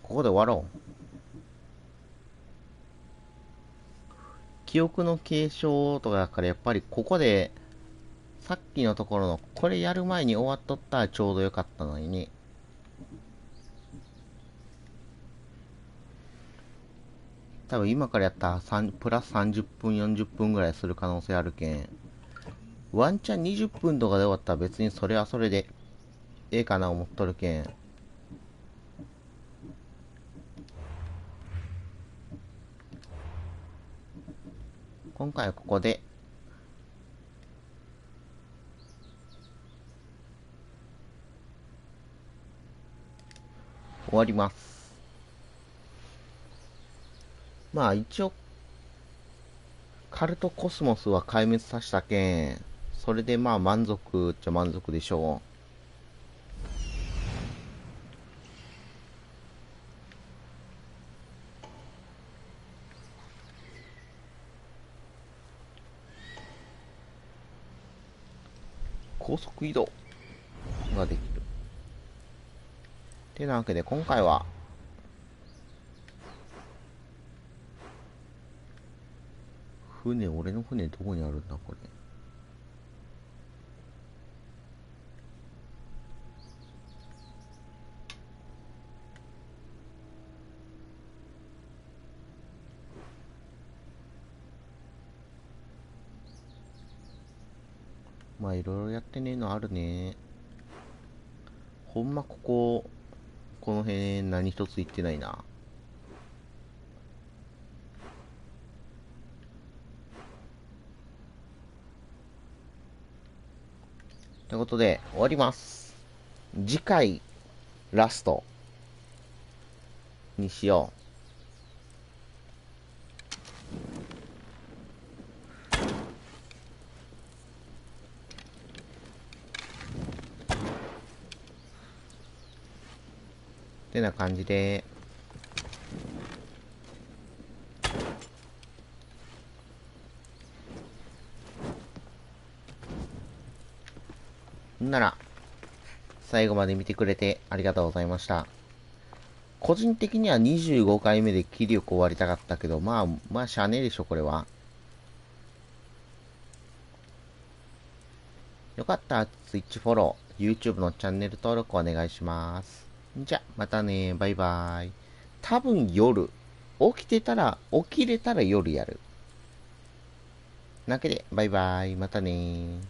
Speaker 1: ここで終わろう。記憶の継承とかだからやっぱりここでさっきのところのこれやる前に終わっとったらちょうどよかったのにね。多分今からやったらプラス30分40分ぐらいする可能性あるけん、ワンチャン20分とかで終わったら別にそれはそれでええかな思っとるけん。今回はここで終わります。まあ一応カルトコスモスは壊滅させたけん、それでまあ満足っちゃ満足でしょう。高速移動ができる。てなわけで今回は船、俺の船どこにあるんだ、これ。まあいろいろやってねえのあるね。ほんまこの辺何一つ言ってないな。ということで終わります。次回ラストにしよう。ってな感じで、なら最後まで見てくれてありがとうございました。個人的には25回目で切りよく終わりたかったけど、まあしゃあねえでしょこれは。よかったら Twitch フォロー、YouTube のチャンネル登録お願いします。じゃ、またね、バイバイ。多分夜。起きれたら夜やる。なわけで、バイバイ。またね。